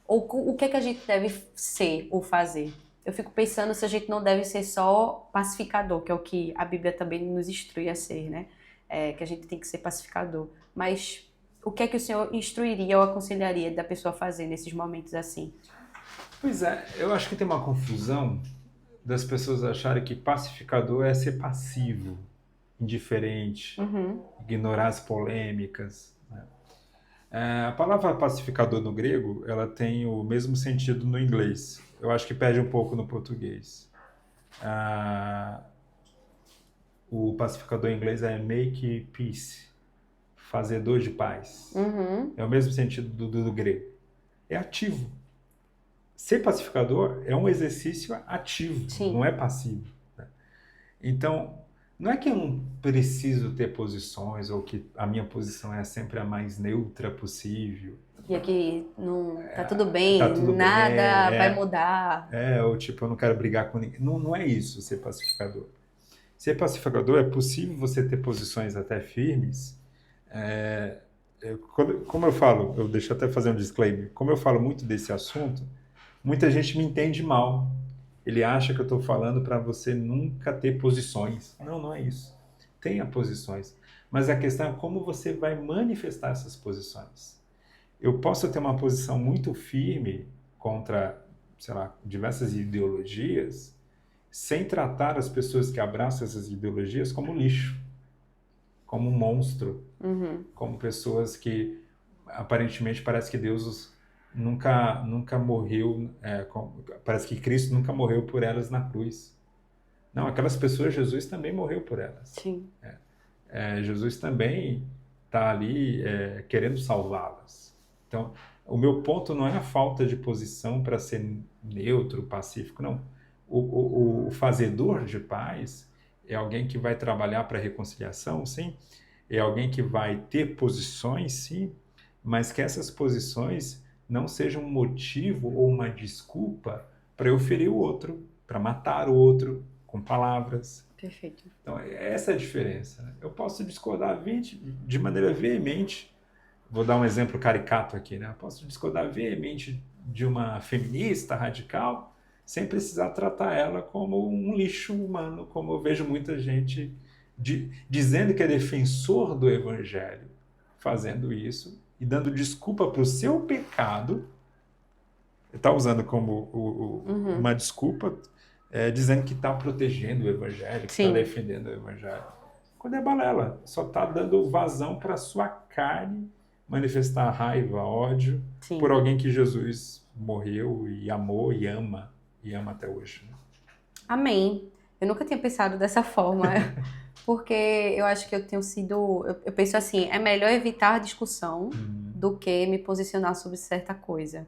Ou o que é que a gente deve ser ou fazer? Eu fico pensando se a gente não deve ser só pacificador, que é o que a Bíblia também nos instrui a ser, né? Que a gente tem que ser pacificador. Mas o que é que o senhor instruiria ou aconselharia da pessoa a fazer nesses momentos assim? Pois é, eu acho que tem uma confusão das pessoas acharem que pacificador é ser passivo, indiferente, ignorar as polêmicas. Né? A palavra pacificador no grego, ela tem o mesmo sentido no inglês. Eu acho que perde um pouco no português. O pacificador em inglês é make peace, fazedor de paz. É o mesmo sentido do grego. É ativo. Ser pacificador é um exercício ativo, não é passivo. Né? Então, não é que eu não preciso ter posições ou que a minha posição é sempre a mais neutra possível. E aqui tá tudo bem, nada vai mudar. Ou tipo, eu não quero brigar com ninguém. Não é isso ser pacificador. Ser pacificador é possível você ter posições até firmes. Como eu falo, deixa eu até fazer um disclaimer. Como eu falo muito desse assunto, muita gente me entende mal. Ele acha que eu estou falando para você nunca ter posições. Não é isso. Tenha posições. Mas a questão é como você vai manifestar essas posições. Eu posso ter uma posição muito firme contra, sei lá, diversas ideologias, sem tratar as pessoas que abraçam essas ideologias como lixo, como um monstro, como pessoas que aparentemente parece que Deus nunca morreu, parece que Cristo nunca morreu por elas na cruz. Não, aquelas pessoas, Jesus também morreu por elas. Sim. Jesus também está ali querendo salvá-las. Então, o meu ponto não é a falta de posição para ser neutro, pacífico, não. O fazedor de paz é alguém que vai trabalhar para a reconciliação, sim. É alguém que vai ter posições, sim, mas que essas posições não sejam um motivo ou uma desculpa para eu ferir o outro, para matar o outro com palavras. Perfeito. Então, essa é a diferença. Né? Eu posso discordar de maneira veemente. Vou dar um exemplo caricato aqui, né? Eu posso discordar veemente de uma feminista radical sem precisar tratar ela como um lixo humano, como eu vejo muita gente dizendo que é defensor do evangelho, fazendo isso e dando desculpa para o seu pecado. Está usando como uma desculpa, dizendo que está protegendo o evangelho, que está defendendo o evangelho. Quando é balela, só está dando vazão para a sua carne manifestar raiva, ódio por alguém que Jesus morreu e amou e ama até hoje. Né? Amém. Eu nunca tinha pensado dessa forma, porque eu acho que eu tenho sido... Eu penso assim, é melhor evitar a discussão do que me posicionar sobre certa coisa.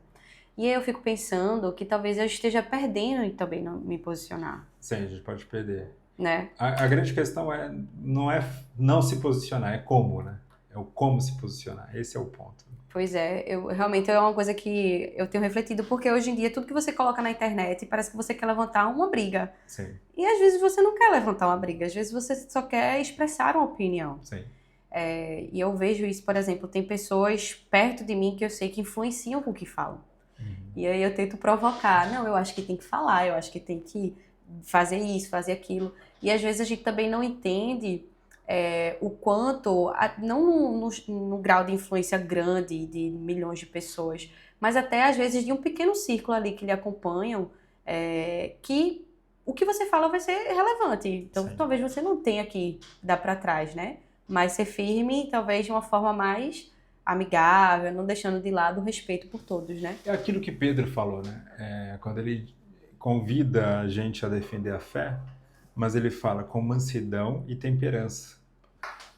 E aí eu fico pensando que talvez eu esteja perdendo em também não me posicionar. Sim, a gente pode perder. Né? A grande questão não é não se posicionar, é como, né? É o como se posicionar, esse é o ponto. Pois é, realmente é uma coisa que eu tenho refletido, porque hoje em dia tudo que você coloca na internet parece que você quer levantar uma briga. Sim. E às vezes você não quer levantar uma briga, às vezes você só quer expressar uma opinião. Sim. E eu vejo isso, por exemplo, tem pessoas perto de mim que eu sei que influenciam com o que falam. E aí eu tento provocar, não, eu acho que tem que falar, eu acho que tem que fazer isso, fazer aquilo. E às vezes a gente também não entende o quanto, não no grau de influência grande de milhões de pessoas, mas até às vezes de um pequeno círculo ali que lhe acompanham, que o que você fala vai ser relevante. Então talvez você não tenha que dar para trás, né? Mas ser firme, talvez de uma forma mais amigável, não deixando de lado o respeito por todos, né? É aquilo que Pedro falou, né? Quando ele convida a gente a defender a fé, mas ele fala com mansidão e temperança.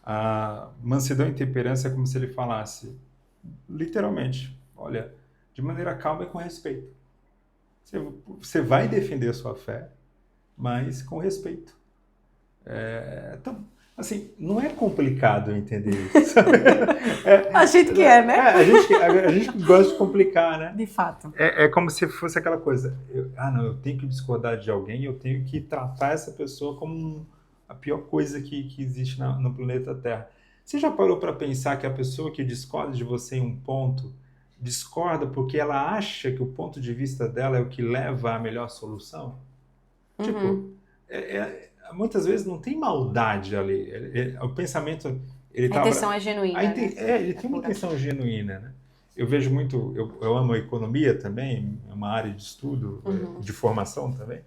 A mansidão e temperança é como se ele falasse, literalmente, olha, de maneira calma e com respeito. Você vai defender a sua fé, mas com respeito. Então, assim, não é complicado entender isso. A gente que é, né? A gente gosta de complicar, né? De fato. É como se fosse aquela coisa, eu tenho que discordar de alguém, eu tenho que tratar essa pessoa como a pior coisa que existe no planeta Terra. Você já parou para pensar que a pessoa que discorda de você em um ponto, discorda porque ela acha que o ponto de vista dela é o que leva à melhor solução? Tipo, muitas vezes não tem maldade ali. O pensamento... A intenção é genuína. Ele tem uma intenção genuína, né? Eu vejo muito... Eu amo a economia também, é uma área de estudo, de formação também.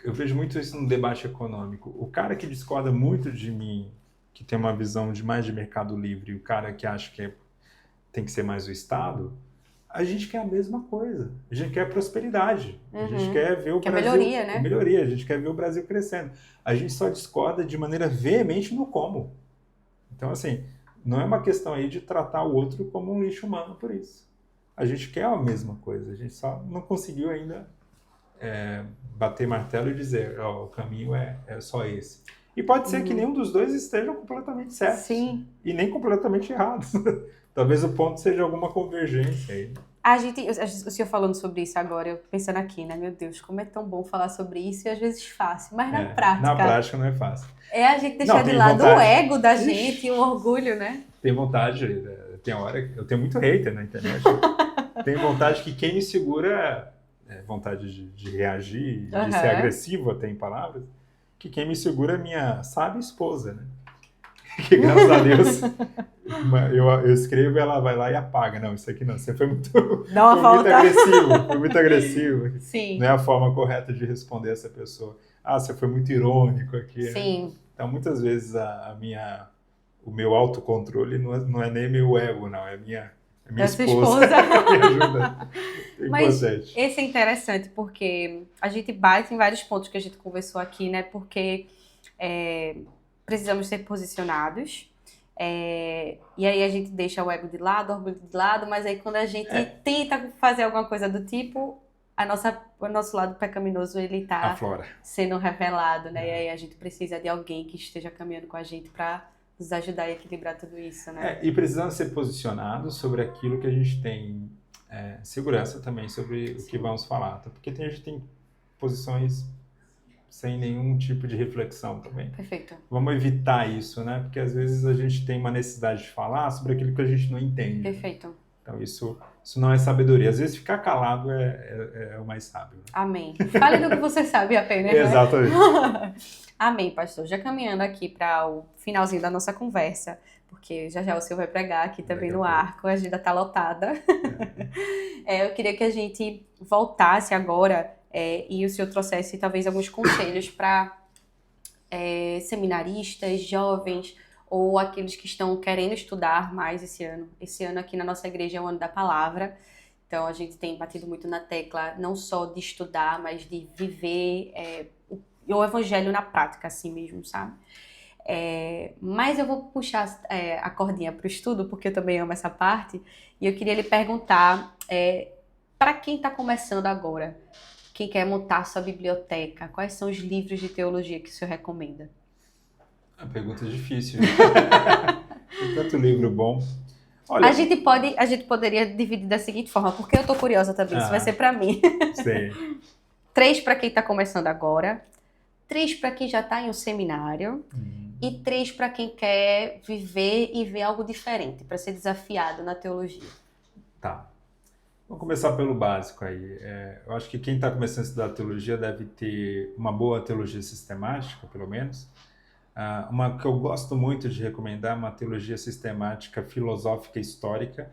Eu vejo muito isso no debate econômico. O cara que discorda muito de mim, que tem uma visão mais de mercado livre, e o cara que acha que tem que ser mais o Estado... A gente quer a mesma coisa. A gente quer prosperidade. A gente quer ver o Brasil... melhoria, né? Melhoria. A gente quer ver o Brasil crescendo. A gente só discorda de maneira veemente no como. Então, assim, não é uma questão aí de tratar o outro como um lixo humano por isso. A gente quer a mesma coisa. A gente só não conseguiu ainda bater martelo e dizer, o caminho é só esse. E pode ser que nenhum dos dois estejam completamente certos. Sim. E nem completamente errados. Talvez o ponto seja alguma convergência aí. O senhor falando sobre isso agora, eu pensando aqui, né? Meu Deus, como é tão bom falar sobre isso e às vezes fácil, mas na prática... Na prática não é fácil. É a gente deixar de lado o ego da gente e o orgulho, né? Tem vontade, tem hora... Eu tenho muito hater na internet. Tem vontade que quem me segura... vontade de reagir, de ser agressivo até em palavras, que quem me segura é minha sábia esposa, né? Que graças a Deus eu escrevo e ela vai lá e apaga. Não, isso aqui não, você foi muito, foi muito agressivo. Sim. Não é a forma correta de responder essa pessoa. Você foi muito irônico aqui. Sim. Né? Então, muitas vezes o meu autocontrole não é nem meu ego, não, é Minha da sua esposa. esposa. Me ajuda. É Mas importante. esse é interessante porque a gente bate em vários pontos que a gente conversou aqui, né? Porque precisamos ser posicionados. E aí a gente deixa o ego de lado, o orgulho de lado, mas aí quando a gente tenta fazer alguma coisa do tipo, o nosso lado pecaminoso, ele tá Aflora. sendo revelado, né? E aí a gente precisa de alguém que esteja caminhando com a gente para nos ajudar a equilibrar tudo isso, né? E precisamos ser posicionados sobre aquilo que a gente tem segurança também sobre o que vamos falar, tá? Porque a gente tem posições sem nenhum tipo de reflexão também. Perfeito. Vamos evitar isso, né? Porque às vezes a gente tem uma necessidade de falar sobre aquilo que a gente não entende. Perfeito. Então isso não é sabedoria. Às vezes ficar calado é o mais sábio. Né? Amém. Fale do que você sabe apenas. Né? Exatamente. Amém, pastor. Já caminhando aqui para o finalzinho da nossa conversa, porque já o senhor vai pregar aqui também no arco, a agenda está lotada. Eu queria que a gente voltasse agora e o senhor trouxesse talvez alguns conselhos para seminaristas, jovens ou aqueles que estão querendo estudar mais esse ano. Esse ano aqui na nossa igreja é o ano da palavra. Então, a gente tem batido muito na tecla, não só de estudar, mas de viver o evangelho na prática, assim mesmo, sabe? Mas eu vou puxar a cordinha para o estudo, porque eu também amo essa parte, e eu queria lhe perguntar, para quem está começando agora, quem quer montar sua biblioteca, quais são os livros de teologia que o senhor recomenda? A pergunta é difícil. Tem tanto livro bom. Olha, a gente poderia dividir da seguinte forma, porque eu tô curiosa também, isso vai ser para mim. Sim. 3 para quem tá começando agora, 3 para quem já tá em um seminário e 3 para quem quer viver e ver algo diferente, para ser desafiado na teologia. Tá. Vamos começar pelo básico aí. Eu acho que quem está começando a estudar teologia deve ter uma boa teologia sistemática, pelo menos. Uma que eu gosto muito de recomendar é uma teologia sistemática filosófica histórica.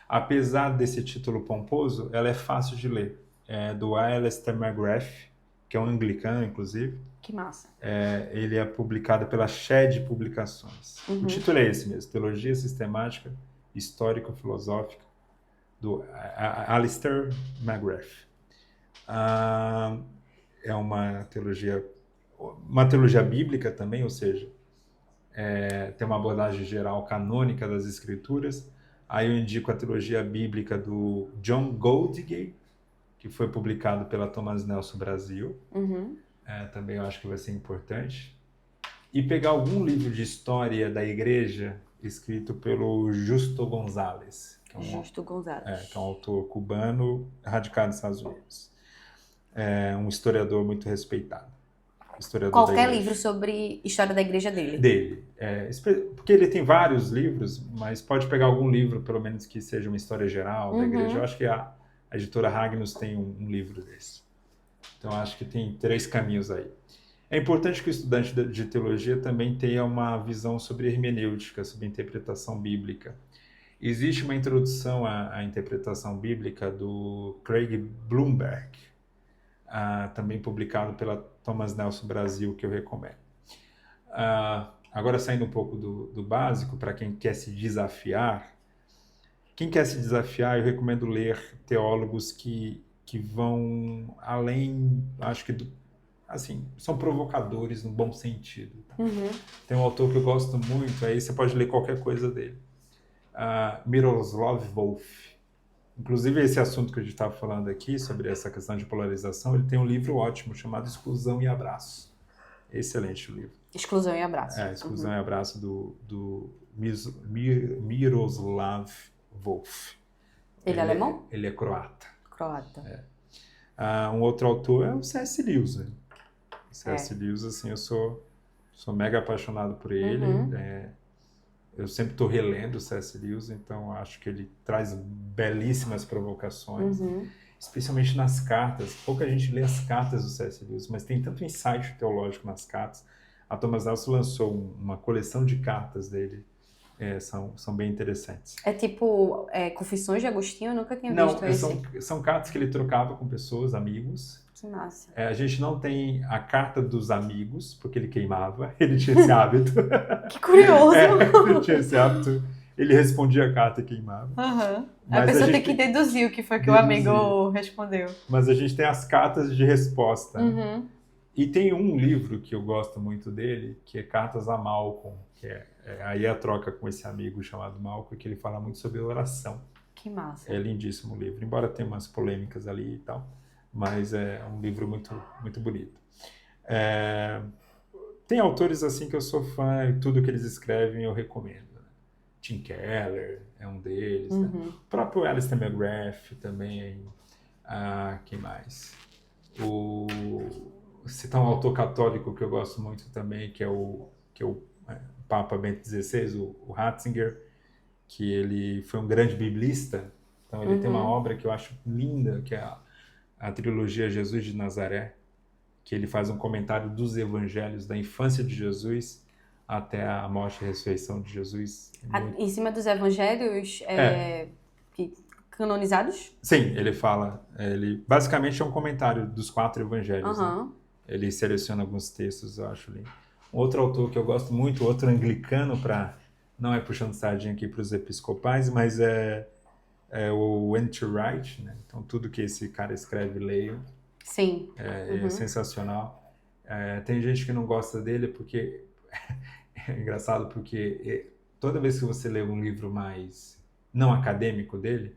Apesar desse título pomposo, ela é fácil de ler. É do Alistair McGrath, que é um anglicano, inclusive. Que massa. Ele é publicado pela Shed Publicações. O título é esse mesmo, Teologia Sistemática Histórico-Filosófica, do Alistair McGrath. É uma teologia bíblica também, ou seja, tem uma abordagem geral canônica das Escrituras. Aí eu indico a teologia bíblica do John Goldingay, que foi publicado pela Thomas Nelson Brasil. Também eu acho que vai ser importante. E pegar algum livro de história da igreja escrito pelo Justo González. Que é um autor cubano radicado nos Estados Unidos. É um historiador muito respeitado. Qualquer livro sobre história da igreja dele. Porque ele tem vários livros, mas pode pegar algum livro, pelo menos que seja uma história geral da igreja. Eu acho que a editora Ragnus tem um livro desse. Então, acho que tem 3 caminhos aí. É importante que o estudante de teologia também tenha uma visão sobre hermenêutica, sobre interpretação bíblica. Existe uma introdução à interpretação bíblica do Craig Blomberg, também publicado pela Thomas Nelson Brasil, que eu recomendo. Agora, saindo um pouco do básico, para quem quer se desafiar. Quem quer se desafiar, eu recomendo ler teólogos que vão além, acho que, são provocadores no bom sentido. Tá? Tem um autor que eu gosto muito, aí você pode ler qualquer coisa dele. Miroslav Volf. Inclusive, esse assunto que a gente estava falando aqui, sobre essa questão de polarização, ele tem um livro ótimo chamado Exclusão e Abraço. Excelente o livro. Exclusão e Abraço. Exclusão e Abraço do Miroslav Volf. Ele é alemão? Ele é croata. Croata. Um outro autor é o C.S. Lewis. Né? O C.S. Lewis, assim, eu sou mega apaixonado por ele. Eu sempre estou relendo o C.S. Lewis, então acho que ele traz belíssimas provocações, especialmente nas cartas. Pouca gente lê as cartas do C.S. Lewis, mas tem tanto insight teológico nas cartas. A Thomas Nelson lançou uma coleção de cartas dele, são bem interessantes. É tipo Confissões de Agostinho? Eu nunca tinha visto esse. São cartas que ele trocava com pessoas, amigos. Que massa. A gente não tem a carta dos amigos, porque ele queimava, ele tinha esse hábito. Que curioso! Ele tinha esse hábito. ele respondia a carta e queimava. Uhum. A pessoa tem que deduzir o que foi que o amigo respondeu. Mas a gente tem as cartas de resposta. Né? E tem um livro que eu gosto muito dele, que é Cartas a Malcolm, que aí a troca com esse amigo chamado Malcolm, que ele fala muito sobre oração. Que massa. É lindíssimo o livro, embora tenha umas polêmicas ali e tal, mas é um livro muito, muito bonito. Tem autores assim que eu sou fã, e tudo que eles escrevem eu recomendo. Né? Tim Keller é um deles, né? O próprio Alistair McGrath também. Quem mais? Citar um autor católico que eu gosto muito também, que é o Papa Bento XVI, o Ratzinger, que ele foi um grande biblista. Então ele tem uma obra que eu acho linda, que é a trilogia Jesus de Nazaré, que ele faz um comentário dos evangelhos, da infância de Jesus até a morte e ressurreição de Jesus. Em cima dos evangelhos canonizados? Sim, ele fala. Basicamente é um comentário dos 4 evangelhos. Né? Ele seleciona alguns textos, eu acho lindo. Outro autor que eu gosto muito, outro anglicano, não é puxando sardinha aqui para os episcopais, mas é o N.T. Wright. Né? Então tudo que esse cara escreve, leio. Sim. É sensacional. Tem gente que não gosta dele porque... é engraçado porque toda vez que você lê um livro mais não acadêmico dele,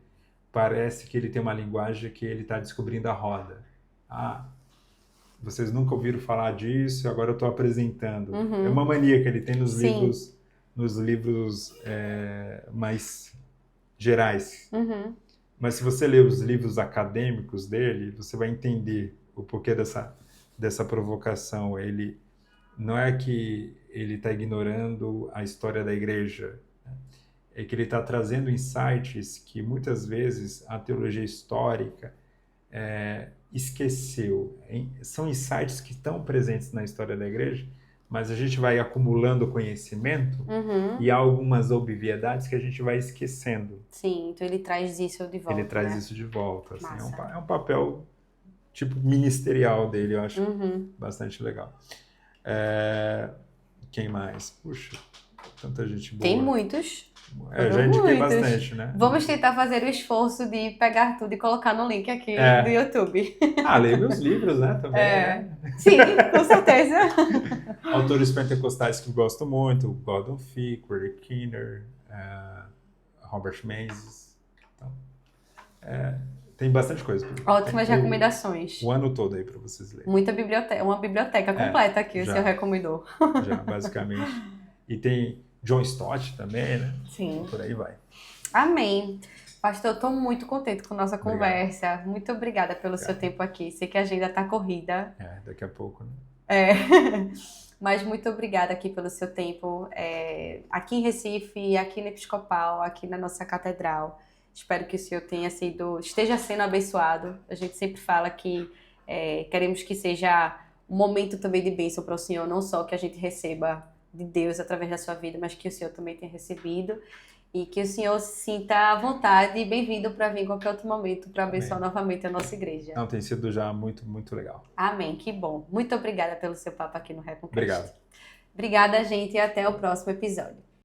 parece que ele tem uma linguagem que ele está descobrindo a roda. Vocês nunca ouviram falar disso, agora eu estou apresentando. É uma mania que ele tem nos livros mais gerais. Mas se você ler os livros acadêmicos dele, você vai entender o porquê dessa provocação. Ele não é que ele está ignorando a história da igreja, né? É que ele está trazendo insights que muitas vezes a teologia histórica esqueceu. São insights que estão presentes na história da igreja, mas a gente vai acumulando conhecimento e há algumas obviedades que a gente vai esquecendo. Sim, então ele traz isso de volta. Ele traz isso de volta. Assim, é um papel tipo ministerial dele, eu acho bastante legal. Quem mais? Puxa, tanta gente boa. Tem muitos. Já indiquei bastante, né? Vamos tentar fazer o esforço de pegar tudo e colocar no link aqui do YouTube. Leia meus livros, né? Também. Sim, com certeza. Autores pentecostais que eu gosto muito, Gordon Fee, Craig Keener, Robert Menzies. Então, tem bastante coisa. Ótimas recomendações. O ano todo aí para vocês lerem. Uma biblioteca completa aqui, o senhor recomendou. Já, basicamente. E tem John Stott também, né? Sim. Por aí vai. Amém. Pastor, eu estou muito contente com a nossa conversa. Muito obrigada pelo seu tempo aqui. Sei que a agenda está corrida. Daqui a pouco, né? Mas muito obrigada aqui pelo seu tempo. Aqui em Recife, aqui no Episcopal, aqui na nossa catedral. Espero que o senhor esteja sendo abençoado. A gente sempre fala que queremos que seja um momento também de bênção para o senhor, não só que a gente receba de Deus através da sua vida, mas que o senhor também tenha recebido e que o senhor se sinta à vontade e bem-vindo para vir em qualquer outro momento para abençoar novamente a nossa igreja. Não, tem sido já muito, muito legal. Amém, que bom. Muito obrigada pelo seu papo aqui no Reconcast. Obrigado. Obrigada, gente, e até o próximo episódio.